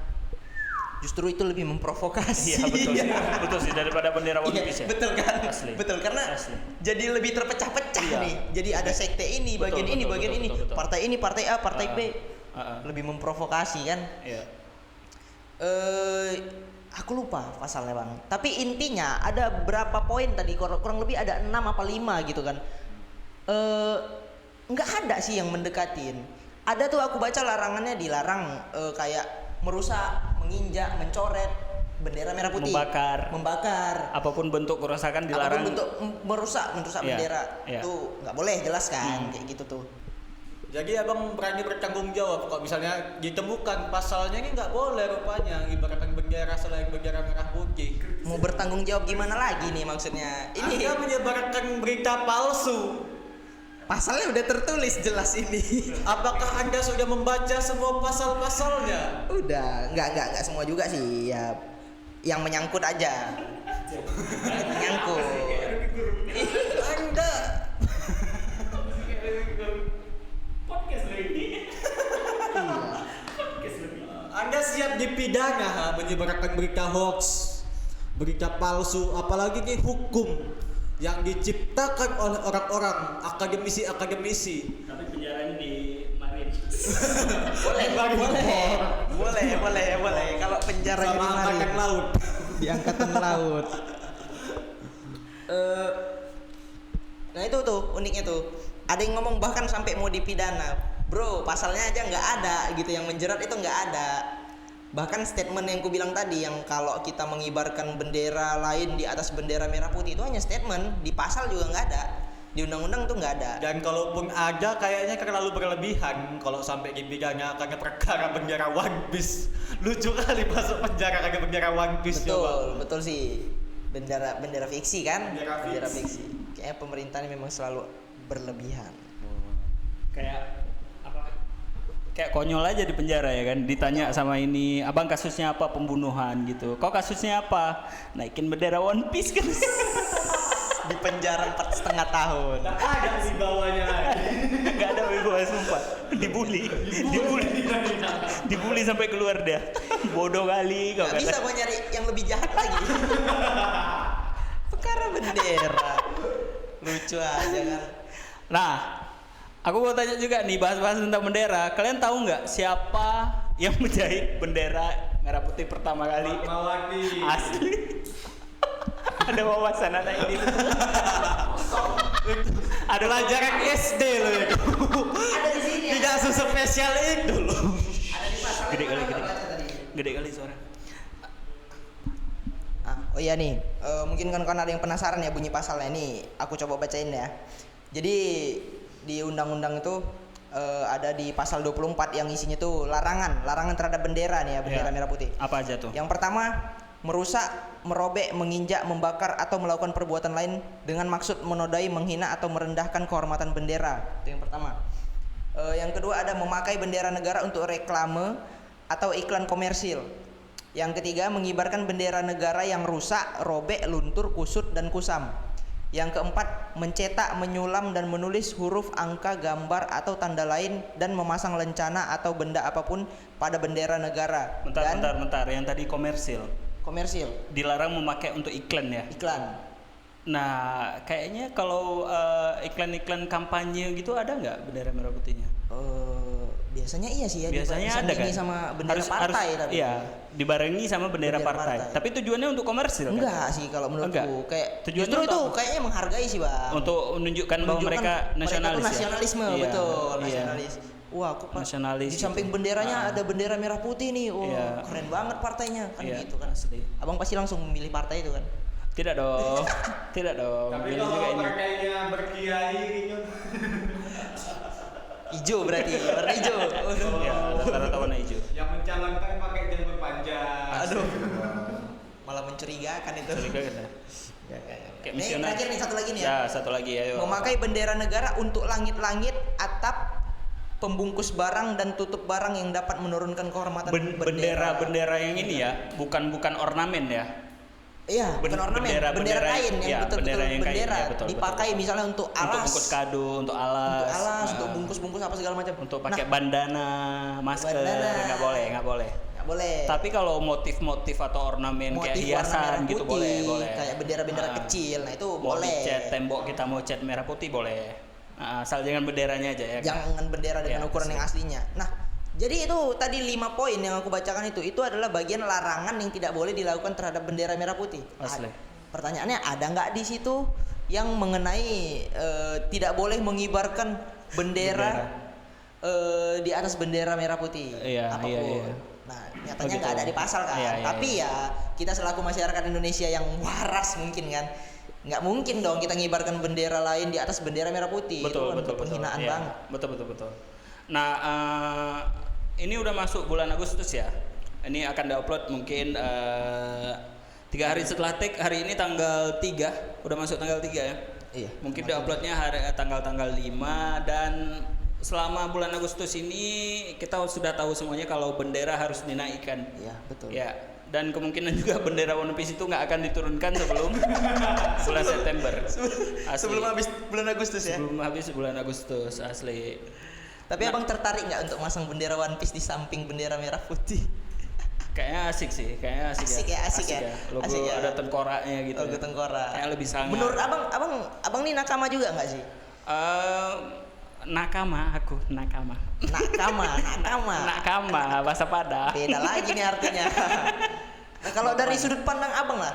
justru itu lebih memprovokasi. Iya betul sih. Betul sih daripada bendera One Iya, Piece ya. betul kan? Asli. Betul karena Asli. jadi lebih terpecah-pecah Iya. nih. Jadi ada sekte ini, Betul, bagian ini, betul, bagian betul, ini, betul, betul. partai ini, partai A, partai B. Lebih Lebih memprovokasi kan? iya. Aku lupa pasalnya bang. Tapi intinya ada berapa poin tadi? Kurang lebih ada 6 apa 5 gitu kan? Nggak ada sih yang mendekatin. Ada tuh aku baca larangannya dilarang kayak merusak, menginjak, mencoret bendera merah putih, membakar. Apapun bentuk kerusakan dilarang. Apapun bentuk merusak Iya, bendera iya. itu nggak boleh, jelas kan kayak gitu tuh. Jadi abang berani bertanggung jawab kalau misalnya ditemukan pasalnya ini nggak boleh rupanya ibaratkan bendera selain bendera merah putih. Mau bertanggung jawab gimana lagi nih maksudnya? Ini Anda menyebarkan berita palsu. pasalnya udah tertulis jelas ini. Apakah Anda sudah membaca semua pasal-pasalnya? Udah, nggak semua juga sih ya. Yang menyangkut aja. Menyangkut. Anda Anda siap dipidana menyebarkan berita hoax, berita palsu, apalagi ini hukum yang diciptakan oleh orang-orang akademisi. Tapi penjaranya di Marin. Boleh. Kalau penjara Sama angkatan laut. di angkatan laut. Nah itu tuh uniknya tuh. Ada yang ngomong bahkan sampai mau dipidana. Bro, pasalnya aja nggak ada gitu, yang menjerat itu nggak ada. Bahkan statement yang ku bilang tadi, yang kalau kita mengibarkan bendera lain di atas bendera merah putih, itu hanya statement, di pasal juga nggak ada, di undang-undang tuh nggak ada. Dan kalaupun ada kayaknya terlalu berlebihan kalau sampai dipidana karena perkara bendera One Piece. Lucu kali masuk penjara karena bendera One Piece. Betul sih. Bendera fiksi kan? Bendera Fiksi. Kayaknya pemerintah ini memang selalu berlebihan. Kayak konyol aja di penjara ya kan, ditanya sama ini, abang kasusnya apa, pembunuhan gitu, kau kasusnya apa, naikin bendera One Piece kan. Di penjara 4,5 tahun. Tak ada di bawahnya lagi. Nggak ada wibawa, sumpah, dibully sampai keluar dia, bodoh kali kau Gak bisa kata. gua nyari yang lebih jahat lagi. Perkara bendera. Lucu aja kan. Nah, aku mau tanya juga nih, bahas-bahas tentang bendera, kalian tahu nggak siapa yang menjahit bendera merah putih pertama kali? Mawati. Asli. Ada wawasan anak ini. Ada pelajaran SD loh itu. Ada di sini. Tidak sespesial itu loh. Ada di pasal. Gede kali, Gua gede. baca tadi. Gede kali suara. Oh iya nih, mungkin kan ada yang penasaran ya bunyi pasalnya nih. Aku coba bacain ya. Jadi di undang-undang itu ada di pasal 24 yang isinya tuh larangan terhadap bendera nih ya, bendera Ya. merah putih. Apa aja tuh? Yang pertama, merusak, merobek, menginjak, membakar atau melakukan perbuatan lain dengan maksud menodai, menghina atau merendahkan kehormatan bendera. Itu yang pertama. Yang kedua ada memakai bendera negara untuk reklame atau iklan komersil. Yang ketiga, mengibarkan bendera negara yang rusak, robek, luntur, kusut, dan kusam. Yang keempat, mencetak, menyulam, dan menulis huruf, angka, gambar, atau tanda lain dan memasang lencana atau benda apapun pada bendera negara. Dan Bentar. Yang tadi komersil komersil, dilarang memakai untuk iklan ya. iklan. Nah, kayaknya kalau iklan-iklan kampanye gitu ada nggak bendera merah putihnya? Biasanya iya sih ya. Biasanya ada kan? Sama bendera partai tapi. Iya, dibarengi sama bendera partai. Tapi tujuannya untuk komersil kan? Enggak sih kalau menurutku. Kayak tujuannya justru itu apa? kayaknya menghargai sih, Bang. Untuk menunjukkan bahwa mereka nasionalis. Nasionalisme, ya? betul, Iya. nasionalis. Wah, aku nasionalis. Di samping benderanya ada bendera merah putih nih. Oh, Iya. keren banget partainya kan Iya, gitu kan. asli. Abang pasti langsung memilih partai itu kan. Tidak dong. Tidak dong. Tapi Pilih juga kalau ini. partainya berkiai gitu. Hijau berarti, warna hijau. Ya, rata-rata warna hijau. Yang mencalonkan pakai janggut panjang. Aduh. Malah mencurigakan itu. Curiga kan? Kayak Nih, misionaris. terakhir nih satu lagi nih ya. Ya, satu lagi ayo. Memakai bendera negara untuk langit-langit, atap, pembungkus barang dan tutup barang yang dapat menurunkan kehormatan Bendera yang ini ya, bukan ornamen ya. Iya, bukan ornamen, bendera kain yang iya, betul-betul bendera yang kain, bendera ya, betul, dipakai betul. misalnya untuk Untuk alas, bungkus kado, untuk alas, untuk bungkus-bungkus apa segala macam. untuk pakai bandana, masker, nggak boleh. Nggak boleh. Tapi kalau motif-motif atau ornamen kayak Motif warna hiasan merah gitu putih, boleh. kayak bendera-bendera Ah. kecil, nah itu Mau boleh. dicat tembok kita mau cat merah putih boleh. Asal jangan benderanya aja ya. Kan? Jangan bendera dengan Ya, ukuran asli. yang aslinya. Nah, jadi itu tadi 5 poin yang aku bacakan itu adalah bagian larangan yang tidak boleh dilakukan terhadap bendera merah putih. Asli. Pertanyaannya ada nggak di situ yang mengenai tidak boleh mengibarkan bendera di atas bendera merah putih? Iya, apapun. iya. Nah, nyatanya gitu. nggak ada di pasal kan. Iya, iya, Tapi ya kita selaku masyarakat Indonesia yang waras mungkin kan, nggak mungkin dong kita ngibarkan bendera lain di atas bendera merah putih. Betul, Itu kan betul, penghinaan Iya, banget. Betul. Nah, ini udah masuk bulan Agustus ya. Ini akan diupload mungkin 3 hari setelah take. Hari ini tanggal 3, udah masuk tanggal 3 ya. Iya. Mungkin diuploadnya tanggal 5, dan selama bulan Agustus ini kita sudah tahu semuanya kalau bendera harus dinaikkan. Iya, betul. Ya, dan kemungkinan juga bendera One Piece itu nggak akan diturunkan sebelum bulan September. Asli. Sebelum habis bulan Agustus ya. Sebelum habis bulan Agustus, asli. Tapi abang tertarik nggak untuk masang bendera One Piece di samping bendera merah putih? Kayaknya asik sih, kayaknya asik ya. Asik ya. Logo Asik ya. ada tengkoraknya gitu. Logo ya. tengkorak. Kayak lebih sangar. Menurut abang nih nakama juga nggak sih? Nakama, aku nakama. Nakama, bahasa Padang. Beda lagi nih artinya. Nah, kalau dari sudut pandang abang lah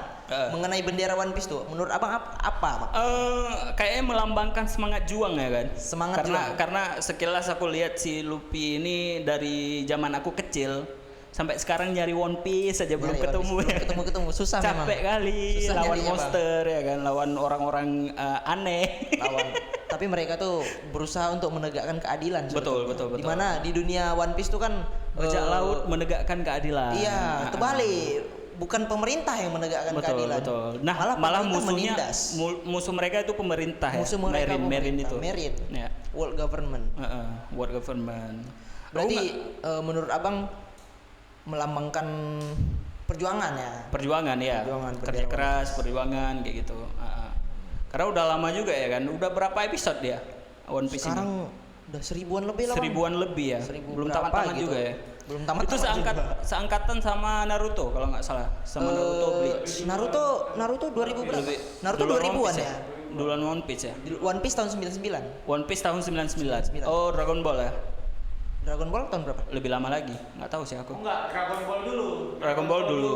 mengenai bendera One Piece tuh, menurut abang apa? Kayaknya melambangkan semangat juang ya kan. Semangat juang. Karena sekilas aku lihat si Luffy ini dari zaman aku kecil sampai sekarang nyari One Piece aja belum Nyari One ketemu. Piece, belum ketemu susah memang. Capek kali Susah lawan nyarinya, Bang. monster ya kan, lawan orang-orang aneh. Tapi mereka tuh berusaha untuk menegakkan keadilan. Betul. Dimana di dunia One Piece tuh kan Bajak laut menegakkan keadilan. Iya, terbalik. Bukan pemerintah yang menegakkan keadilan. Betul. Nah, malah pemerintah musuhnya menindas. musuh mereka itu pemerintah ya. Musuh mereka Marine itu. Marine. Ya. World government. World government. Berarti menurut abang melambangkan perjuangan ya. Perjuangan ya. Perjuangan, Kerja bendera keras, perjuangan kayak gitu. Karena udah lama juga ya kan. Udah berapa episode dia One Piece Sekarang udah 1000-an lebih lah. Bang. 1000-an lebih ya. 1000 Belum berapa tamat-tamat gitu. juga ya. Belum tamat. Itu seangkatan sama Naruto kalau nggak salah. Sama Naruto Bleach. Naruto 2000 berapa? Lebih- Naruto duluan 2000-an One Piece ya. Duluan One Piece ya. One Piece tahun 99. One Piece tahun 99. Oh, Dragon Ball ya. Dragon Ball tahun berapa? Lebih lama lagi. Nggak tahu sih aku. Enggak, Dragon Ball dulu. Dragon Ball dulu.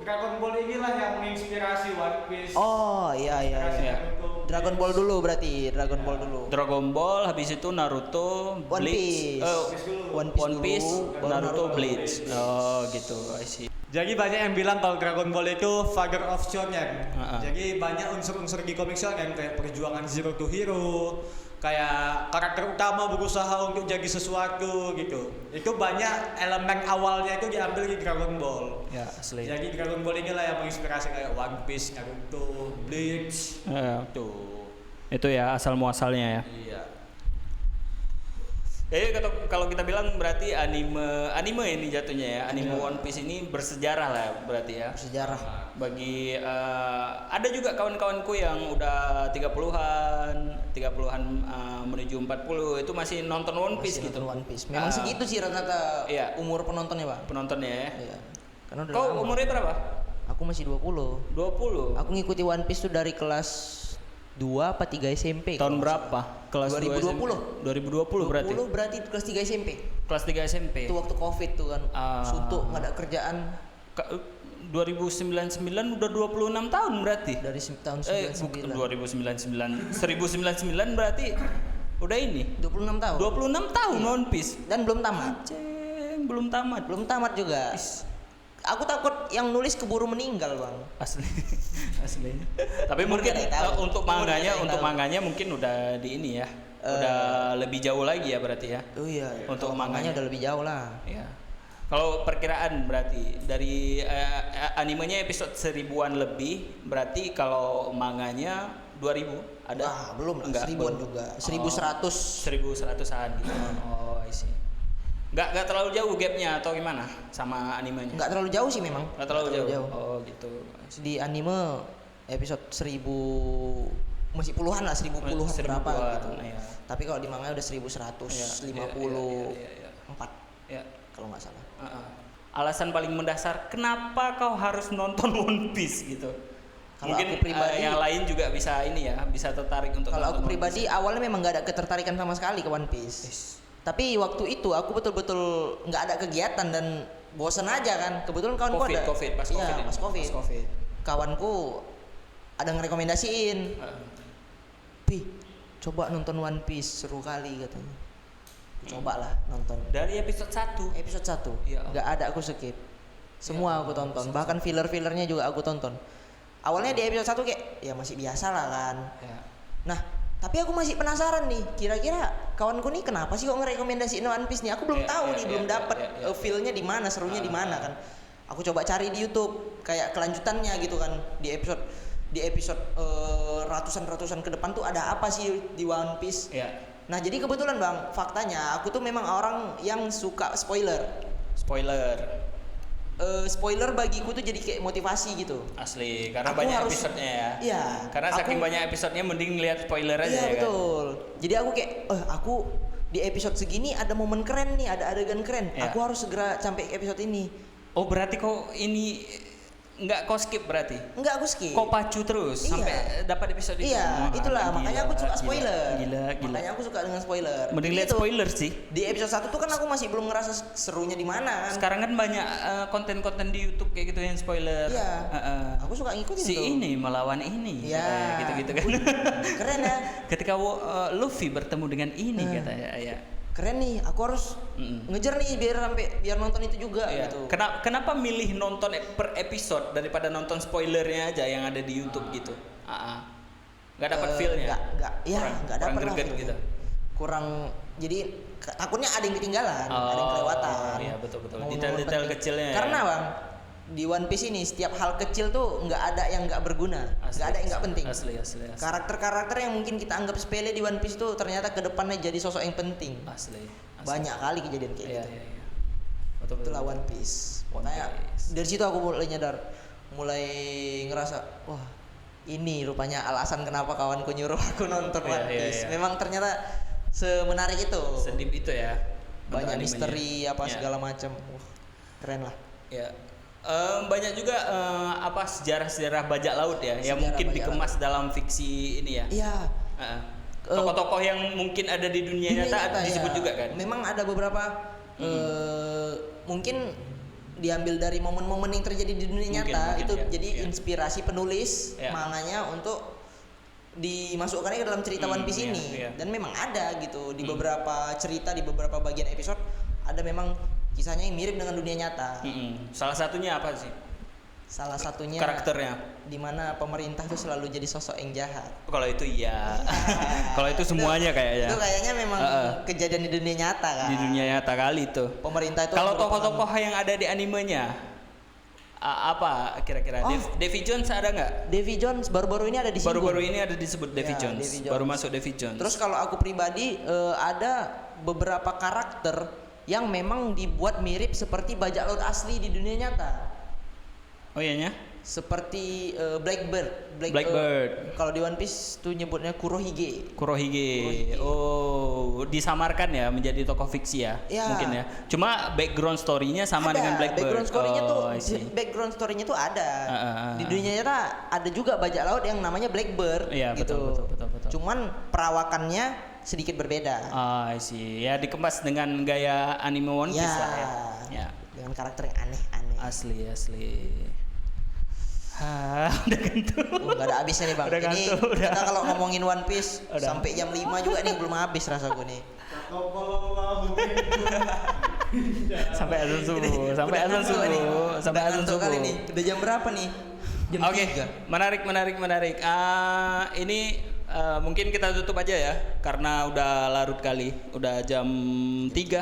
Dragon Ball inilah yang menginspirasi One Piece. Oh, iya. Naruto. Dragon Ball dulu berarti, Dragon Ball dulu. Dragon Ball, habis itu Naruto, One Bleach. Piece. One Piece dulu, baru Naruto, Bleach. Oh, gitu. I see. Jadi banyak yang bilang kalau Dragon Ball itu father of shonen. Uh-uh. Jadi banyak unsur-unsur di komik shonen kayak perjuangan zero to hero, kayak karakter utama berusaha untuk jadi sesuatu gitu. Itu banyak elemen awalnya itu diambil di Dragon Ball. Ya, asli. Jadi Dragon Ball inilah yang menginspirasi kayak One Piece, Naruto, Bleach. Tuh. Itu ya asal muasalnya ya. Iya. Kalau kita bilang berarti anime ini jatuhnya ya. Anime One Piece ini bersejarah lah berarti ya. Sejarah. Bagi ada juga kawan-kawanku yang udah 30-an menuju 40 itu masih nonton One Piece Masih gitu. nonton One Piece. Memang segitu sih rata-rata Iya. umur penontonnya, Pak. Penontonnya ya. Iya. Karena udah Kau lama. umurnya berapa? Aku masih 20. 20. Aku ngikuti One Piece tuh dari kelas 2 apa 3 SMP. Tahun berapa? Kelas 2020. 2020 berarti. 20 berarti kelas 3 SMP. Kelas 3 SMP. Itu waktu Covid tuh kan. Suntuk nggak ada kerjaan. 2099 udah 26 tahun berarti. Dari tahun 99. 2099. 1099 berarti udah ini. 26 tahun. 26 tahun One Piece. Dan belum tamat. Ceng, belum tamat. Belum tamat juga. Aku takut yang nulis keburu meninggal, Bang. Asli. Asli. Tapi Umur mungkin nggak ada yang tahu. untuk Umur nggak ada manganya yang untuk tahu. manganya mungkin udah di ini ya. Udah lebih jauh lagi ya berarti ya. Oh iya. Untuk Kalau manganya udah lebih jauh lah. Ya. Kalau perkiraan berarti dari animenya episode 1000-an lebih, berarti kalau manganya 2000 ada? Wah, belum lah. Enggak, 1000-an belum. juga. 1100. 1100-an gitu. Oh, I see. Enggak terlalu jauh gapnya atau gimana sama animenya? Enggak terlalu jauh sih memang. Enggak terlalu jauh. Oh, gitu. Di anime episode 1000 masih puluhan lah, 1000 puluhan 1000 berapa puluhan, gitu. iya. Tapi kalau di manga udah 1154 Ya. kalau nggak salah. Alasan paling mendasar kenapa kau harus nonton One Piece gitu? Kalau Mungkin aku pribadi- yang lain juga bisa ini ya, bisa tertarik untuk Kalau aku nonton One pribadi Piece. awalnya memang nggak ada ketertarikan sama sekali ke One Piece. Tapi waktu itu aku betul-betul nggak ada kegiatan dan bosan aja kan. Kebetulan kawanku Covid, ada. Covid, pas Iya, Covid ini. pas COVID. Pas Covid. Kawanku ada ngerekomendasiin. Pi, coba nonton One Piece, seru kali katanya. Coba lah nonton. Dari episode 1. Episode 1 Ya. nggak ada aku skip. Semua aku tonton, bahkan filler-fillernya juga aku tonton. Awalnya di episode 1 kayak ya masih biasa lah kan. Ya. Nah, tapi aku masih penasaran nih, kira-kira kawanku nih kenapa sih kok ngerekomendasiin One Piece nih? Aku belum tahu nih, belum dapet feel-nya di mana, serunya di mana kan. Aku coba cari di YouTube kayak kelanjutannya gitu kan. Di episode ratusan ke depan tuh ada apa sih di One Piece? Ya. Nah, jadi kebetulan Bang, faktanya aku tuh memang orang yang suka spoiler. Spoiler bagiku tuh jadi kayak motivasi gitu. Asli, karena Aku banyak harus- episodenya ya. Iya. Karena saking banyak episodenya mending lihat spoiler aja Iya ya kan. betul. Jadi aku kayak, aku di episode segini ada momen keren nih, ada adegan keren. Iya. Aku harus segera sampai episode ini. Oh, berarti kau ini nggak kau skip berarti? Enggak, aku skip. Kau pacu terus Iya. sampai dapat episode itu. Iya, Wah, itulah gila, makanya aku suka spoiler. Gila. Makanya aku suka dengan spoiler. Mending Jadi lihat itu, spoiler sih. Di episode 1 tuh kan aku masih belum ngerasa serunya di mana kan. Sekarang kan banyak konten-konten di YouTube kayak gitu yang spoiler. Iya. Aku Aku suka ngikutin si tuh. ini melawan ini. Iya. Katanya, gitu-gitu kan. Keren ya. Ketika Luffy bertemu dengan ini katanya ya. Keren nih, aku harus ngejar nih biar nonton itu juga Iya. gitu. Kenapa milih nonton per episode daripada nonton spoilernya aja yang ada di YouTube gitu? Nggak dapat feel-nya. Nggak dapat kurang lah greget feel-nya. gitu. Kurang, jadi takutnya ada yang ketinggalan, ada yang kelewatan. Iya betul. Momen-momen Detail-detail penting. kecilnya. ya. Karena Bang, di One Piece ini setiap hal kecil tuh nggak ada yang nggak berguna, nggak ada yang nggak penting. Asli. Karakter-karakter yang mungkin kita anggap sepele di One Piece tuh ternyata kedepannya jadi sosok yang penting. Asli. Banyak kali kejadian kayak Iya. gitu. Betul. Itulah One Piece. One Makanya Piece. dari situ aku mulai nyadar, mulai ngerasa, wah ini rupanya alasan kenapa kawanku nyuruh aku nonton One Iya, Piece. iya. Memang ternyata semenarik itu. Sedip itu ya. untuk Banyak animenya. misteri apa Iya. segala macam. Keren lah. Ya. Banyak juga sejarah-sejarah bajak laut ya, yang Sejarah mungkin bajak dikemas dalam fiksi ini ya. Iya. Tokoh-tokoh yang mungkin ada di dunia nyata disebut ya. juga kan. Memang ada beberapa mungkin diambil dari momen-momen yang terjadi di dunia nyata Mungkin, itu ya, jadi ya. inspirasi penulis Ya. manganya untuk dimasukkannya ke dalam cerita One Piece iya, ini. iya. Dan memang ada gitu di beberapa cerita, di beberapa bagian episode ada memang kisahnya yang mirip dengan dunia nyata. Salah satunya apa sih? Salah satunya Karakternya. di mana pemerintah tuh selalu jadi sosok yang jahat. Kalau itu iya. Kalau itu semuanya kayaknya. Itu kayaknya memang kejadian di dunia nyata kan. Di dunia nyata kali itu. Pemerintah itu Kalau merupakan- tokoh-tokoh yang ada di animenya apa kira-kira? Davy Jones ada nggak? Davy Jones baru-baru ini ada di sini. Baru-baru ini ada disebut Davy Ya, Jones. Davy Jones. Baru masuk Davy Jones. Terus kalau aku pribadi ada beberapa karakter yang memang dibuat mirip seperti bajak laut asli di dunia nyata. oh iya nya? Seperti Blackbird. Blackbird. Kalau di One Piece tuh nyebutnya Kurohige. Kurohige. Oh, disamarkan ya menjadi tokoh fiksi ya? Ya. Mungkin ya. Cuma background story-nya sama Ada, dengan Blackbird. background story-nya tuh ada. Ah. Di dunia nyata ada juga bajak laut yang namanya Blackbird Iya, gitu. betul. Cuman perawakannya sedikit berbeda. I see. Ya dikemas dengan gaya anime One Piece lah ya. Ya. Dengan karakter yang aneh-aneh. Asli. Udah gantung. Gak ada habisnya nih bang. Udah Ini gantung, udah. kita kalau ngomongin One Piece Udah. sampai jam 5 juga nih belum habis rasa gue nih. Sampai azan subuh. Sampai azan Udah ngantuk subuh. kali nih. Udah jam berapa nih? Jam Oke, 3. menarik. Ini mungkin kita tutup aja ya, karena udah larut kali, udah jam 3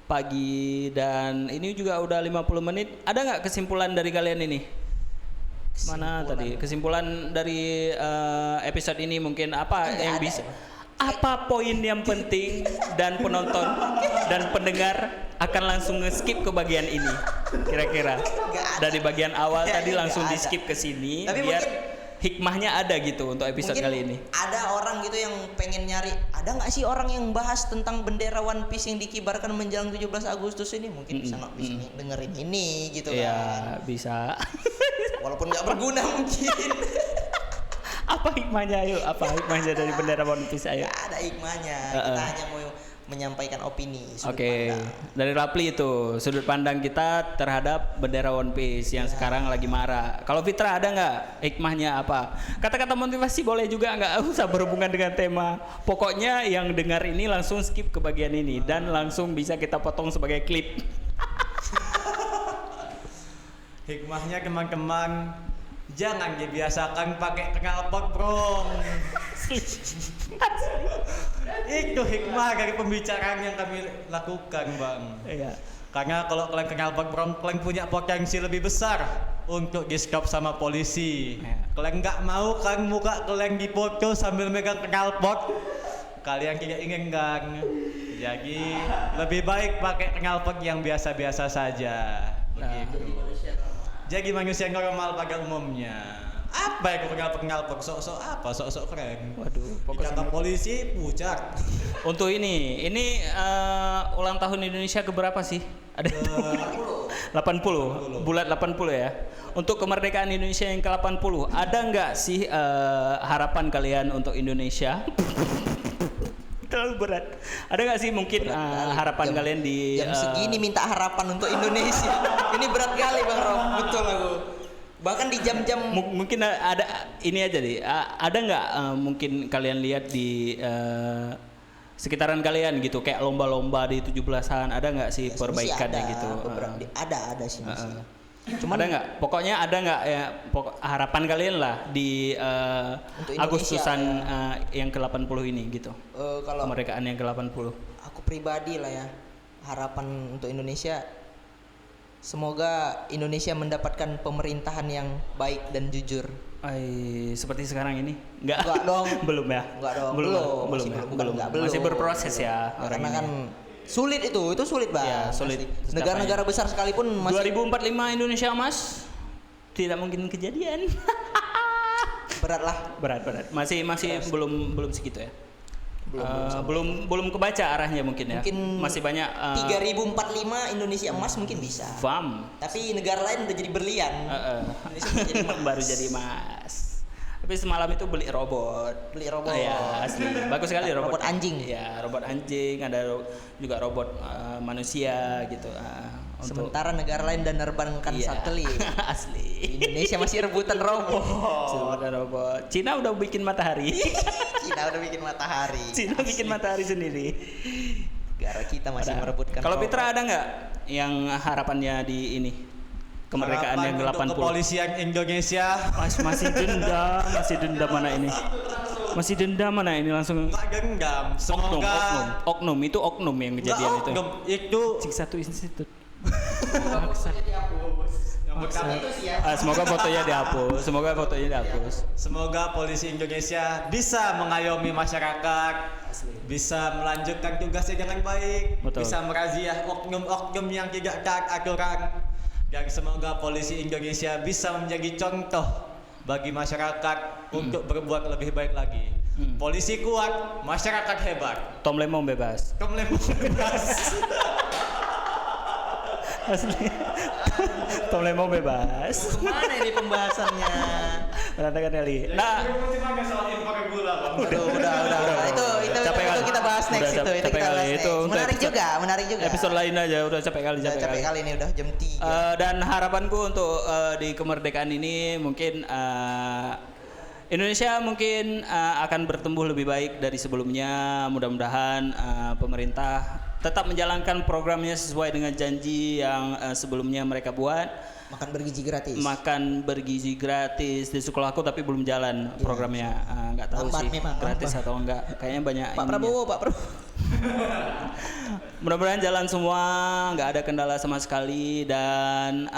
pagi dan ini juga udah 50 menit. Ada nggak kesimpulan dari kalian ini? Mana tadi kesimpulan dari episode ini mungkin apa Nggak yang ada. bisa? Apa poin yang penting dan penonton dan pendengar akan langsung nge-skip ke bagian ini kira-kira? Nggak ada. Dari bagian awal Ya, tadi nggak langsung ada. di-skip ke sini Tapi biar mungkin- hikmahnya ada gitu untuk episode Mungkin kali ini. ada orang gitu yang pengen nyari, ada nggak sih orang yang bahas tentang bendera One Piece yang dikibarkan menjelang 17 Agustus ini? Mungkin bisa dengerin ini gitu kan. Iya, bisa. Walaupun nggak berguna mungkin. Apa hikmahnya ayo? Apa hikmahnya dari bendera One Piece ayo? Nggak ada hikmahnya. Kita hanya mau menyampaikan opini. sudut Oke, pandang. dari Rapli itu sudut pandang kita terhadap bendera One Piece yang sekarang lagi marah. Kalau Fitra ada nggak hikmahnya apa? Kata-kata motivasi boleh juga, nggak usah berhubungan dengan tema. Pokoknya yang dengar ini langsung skip ke bagian ini dan langsung bisa kita potong sebagai klip. Hikmahnya teman-teman, jangan dibiasakan pakai knalpot bro. Itu hikmah dari pembicaraan yang kami lakukan bang. Iya. Karena kalau kalian knalpot bro, kalian punya potensi lebih besar untuk di-stop sama polisi. Kalian nggak mau kan muka kalian dipoto sambil megang knalpot, kalian tidak ingin kan. Jadi lebih baik pakai knalpot yang biasa-biasa saja. Begitu. Jadi manusia normal pada umumnya. Apa yang knalpot sok-sok apa? Sok-sok keren. Waduh, Ditangkap polisi pucat. Untuk ini ulang tahun Indonesia keberapa sih? Ada 80. Bulat 80 ya. Untuk kemerdekaan Indonesia yang ke-80, ada nggak sih harapan kalian untuk Indonesia? Terlalu berat. Ada nggak sih mungkin harapan kalian di jam segini minta harapan untuk Indonesia. Ini berat kali Bang Rob. Betul aku. Bahkan di jam-jam mungkin ada ini aja deh. Ada nggak mungkin kalian lihat di sekitaran kalian gitu kayak lomba-lomba di 17-an, ada nggak sih perbaikannya ada, gitu? ada sih masih. Cuman ada nggak? Pokoknya ada nggak ya harapan kalian lah di Untuk Indonesia, Agustusan yang ke-80 ini gitu. Kalau Kemerdekaan yang ke-80. aku pribadi lah ya, harapan untuk Indonesia, semoga Indonesia mendapatkan pemerintahan yang baik dan jujur. Seperti sekarang ini? Enggak dong. Belum ya? Enggak dong. Belum. Masih berproses ya. Karena orang kan ini. sulit itu sulit Bang. Ya, sulit. Pasti. Negara-negara besar sekalipun masih 2045 Indonesia emas tidak mungkin kejadian. berat lah. Berat. Masih belum segitu ya. Belum kebaca arahnya mungkin ya. Mungkin masih banyak 3045 Indonesia emas mungkin bisa. FAM. Tapi negara lain udah jadi berlian. Indonesia udah jadi emas. Baru jadi emas. Tapi semalam itu beli robot. Ya, asli. Bagus sekali robot. Robot anjing. Ya, robot anjing, ada juga robot manusia gitu. Sementara negara lain dan nerbangkan satelit. Asli. Indonesia masih rebutan robot. Robot. Cina udah bikin matahari. Cina udah bikin matahari. Cina bikin matahari sendiri. Negara kita masih merebutkan. Kalau robot. Fitra ada nggak yang harapannya di ini? Kemerdekaan Harapan yang untuk ke-80. kepolisian Indonesia. Masih dendam mana ini? Masih dendam mana ini langsung Nggak dendam. Semoga oknum itu oknum yang kejadian itu. Itu Cik satu institut. yang pertama. Semoga fotonya dihapus. Semoga polisi Indonesia bisa mengayomi masyarakat, bisa melanjutkan tugasnya dengan baik, Betul. bisa merazia oknum-oknum yang tidak taat aturan, Dan semoga polisi Indonesia bisa menjadi contoh bagi masyarakat untuk berbuat lebih baik lagi. Polisi kuat, masyarakat hebat. Tom Lemon bebas. Tom Lemon bebas. Asli. Tom Lemon bebas. Kemana ini pembahasannya? Berantakan kali. Nah, Udah. Itu Capek kali. kita bahas next Udah, itu capek kita kali. bahas Itu next. untuk Menarik juga. episode lain aja udah capek kali. Ini udah jam 3. Dan harapanku untuk di kemerdekaan ini mungkin Indonesia mungkin akan bertumbuh lebih baik dari sebelumnya. Mudah-mudahan pemerintah tetap menjalankan programnya sesuai dengan janji yang sebelumnya mereka buat. Makan bergizi gratis di sekolahku, tapi belum jalan programnya. Nggak tahu Lambat sih memang, gratis lambat. atau enggak. Kayaknya banyak Pak Prabowo. Mudah-mudahan jalan semua, nggak ada kendala sama sekali, dan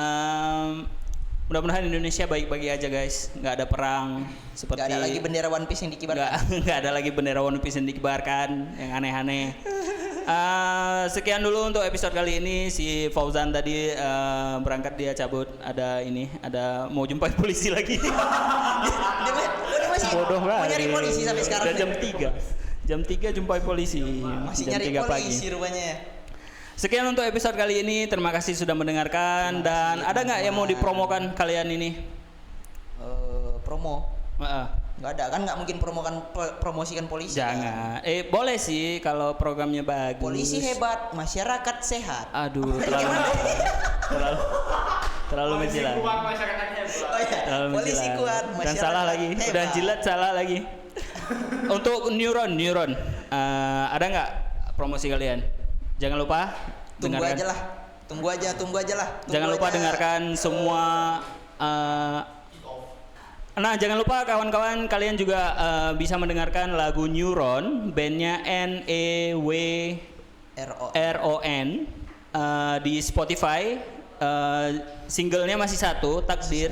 mudah-mudahan Indonesia baik-baik aja guys, nggak ada perang seperti Nggak ada lagi bendera One Piece yang dikibarkan. nggak ada lagi bendera One Piece yang dikibarkan yang aneh-aneh. Sekian dulu untuk episode kali ini. Si Fauzan tadi berangkat, dia cabut, ada mau jumpai polisi lagi. Dia masih Bodoh mau nyari kali. polisi sampai sekarang. Udah jam 3 jumpai polisi. Masih jam nyari 3 polisi rupanya. Sekian untuk episode kali ini. Terima kasih sudah mendengarkan. Dan ada nggak yang mau dipromokan kalian ini? Promo. Nggak ada kan, nggak mungkin promosikan polisi. Jangan. Boleh sih kalau programnya bagus. Polisi hebat, masyarakat sehat. Aduh, terlalu menjilat. Oh iya, Terlalu polisi menjilat. kuat, Dan masyarakat salah lagi. hebat. Udah jilat salah lagi. Untuk neuron. Ada nggak promosi kalian? Jangan lupa Tunggu dengarkan. aja lah. Jangan lupa dengarkan semua. Nah, jangan lupa kawan-kawan, kalian juga bisa mendengarkan lagu Neuron, bandnya NEWRON di Spotify. Singlenya masih 1, Takdir.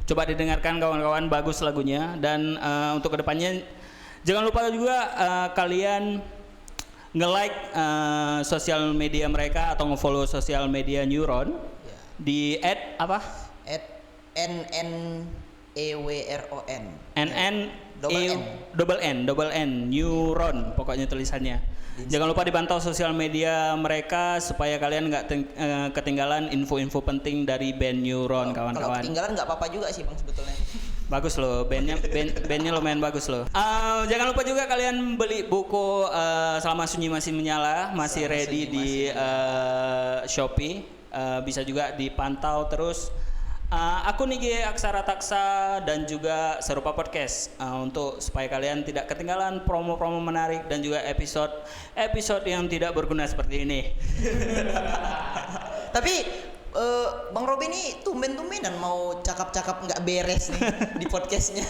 Coba didengarkan kawan-kawan, bagus lagunya. Dan untuk kedepannya jangan lupa juga kalian nge-like sosial media mereka atau nge-follow sosial media Neuron di @apa? NNEWRON. Double N Neuron pokoknya tulisannya. Jangan lupa dipantau sosial media mereka supaya kalian nggak ketinggalan info-info penting dari band Neuron, Kalau kawan-kawan. ketinggalan nggak apa-apa juga sih bang sebetulnya. Bagus loh, bandnya lumayan bagus loh. Jangan lupa juga kalian beli buku Selama Sunyi Masih Menyala, masih ready di Shopee. Bisa juga dipantau terus akun IG Aksara Taksa dan juga Serupa Podcast untuk supaya kalian tidak ketinggalan promo-promo menarik dan juga episode yang tidak berguna seperti ini. Tapi Bang Robi ini tumben-tumbenan mau cakap-cakap nggak beres nih di podcastnya.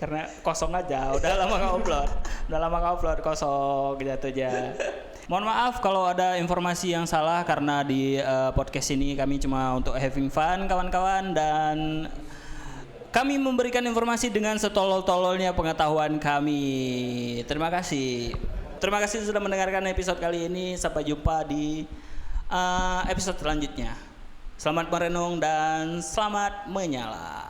Karena kosong aja, udah lama nggak upload, kosong gitu aja. Mohon maaf kalau ada informasi yang salah karena di podcast ini kami cuma untuk having fun kawan-kawan, dan kami memberikan informasi dengan setolol-tololnya pengetahuan kami. Terima kasih sudah mendengarkan episode kali ini. Sampai jumpa di episode selanjutnya. Selamat merenung dan selamat menyala.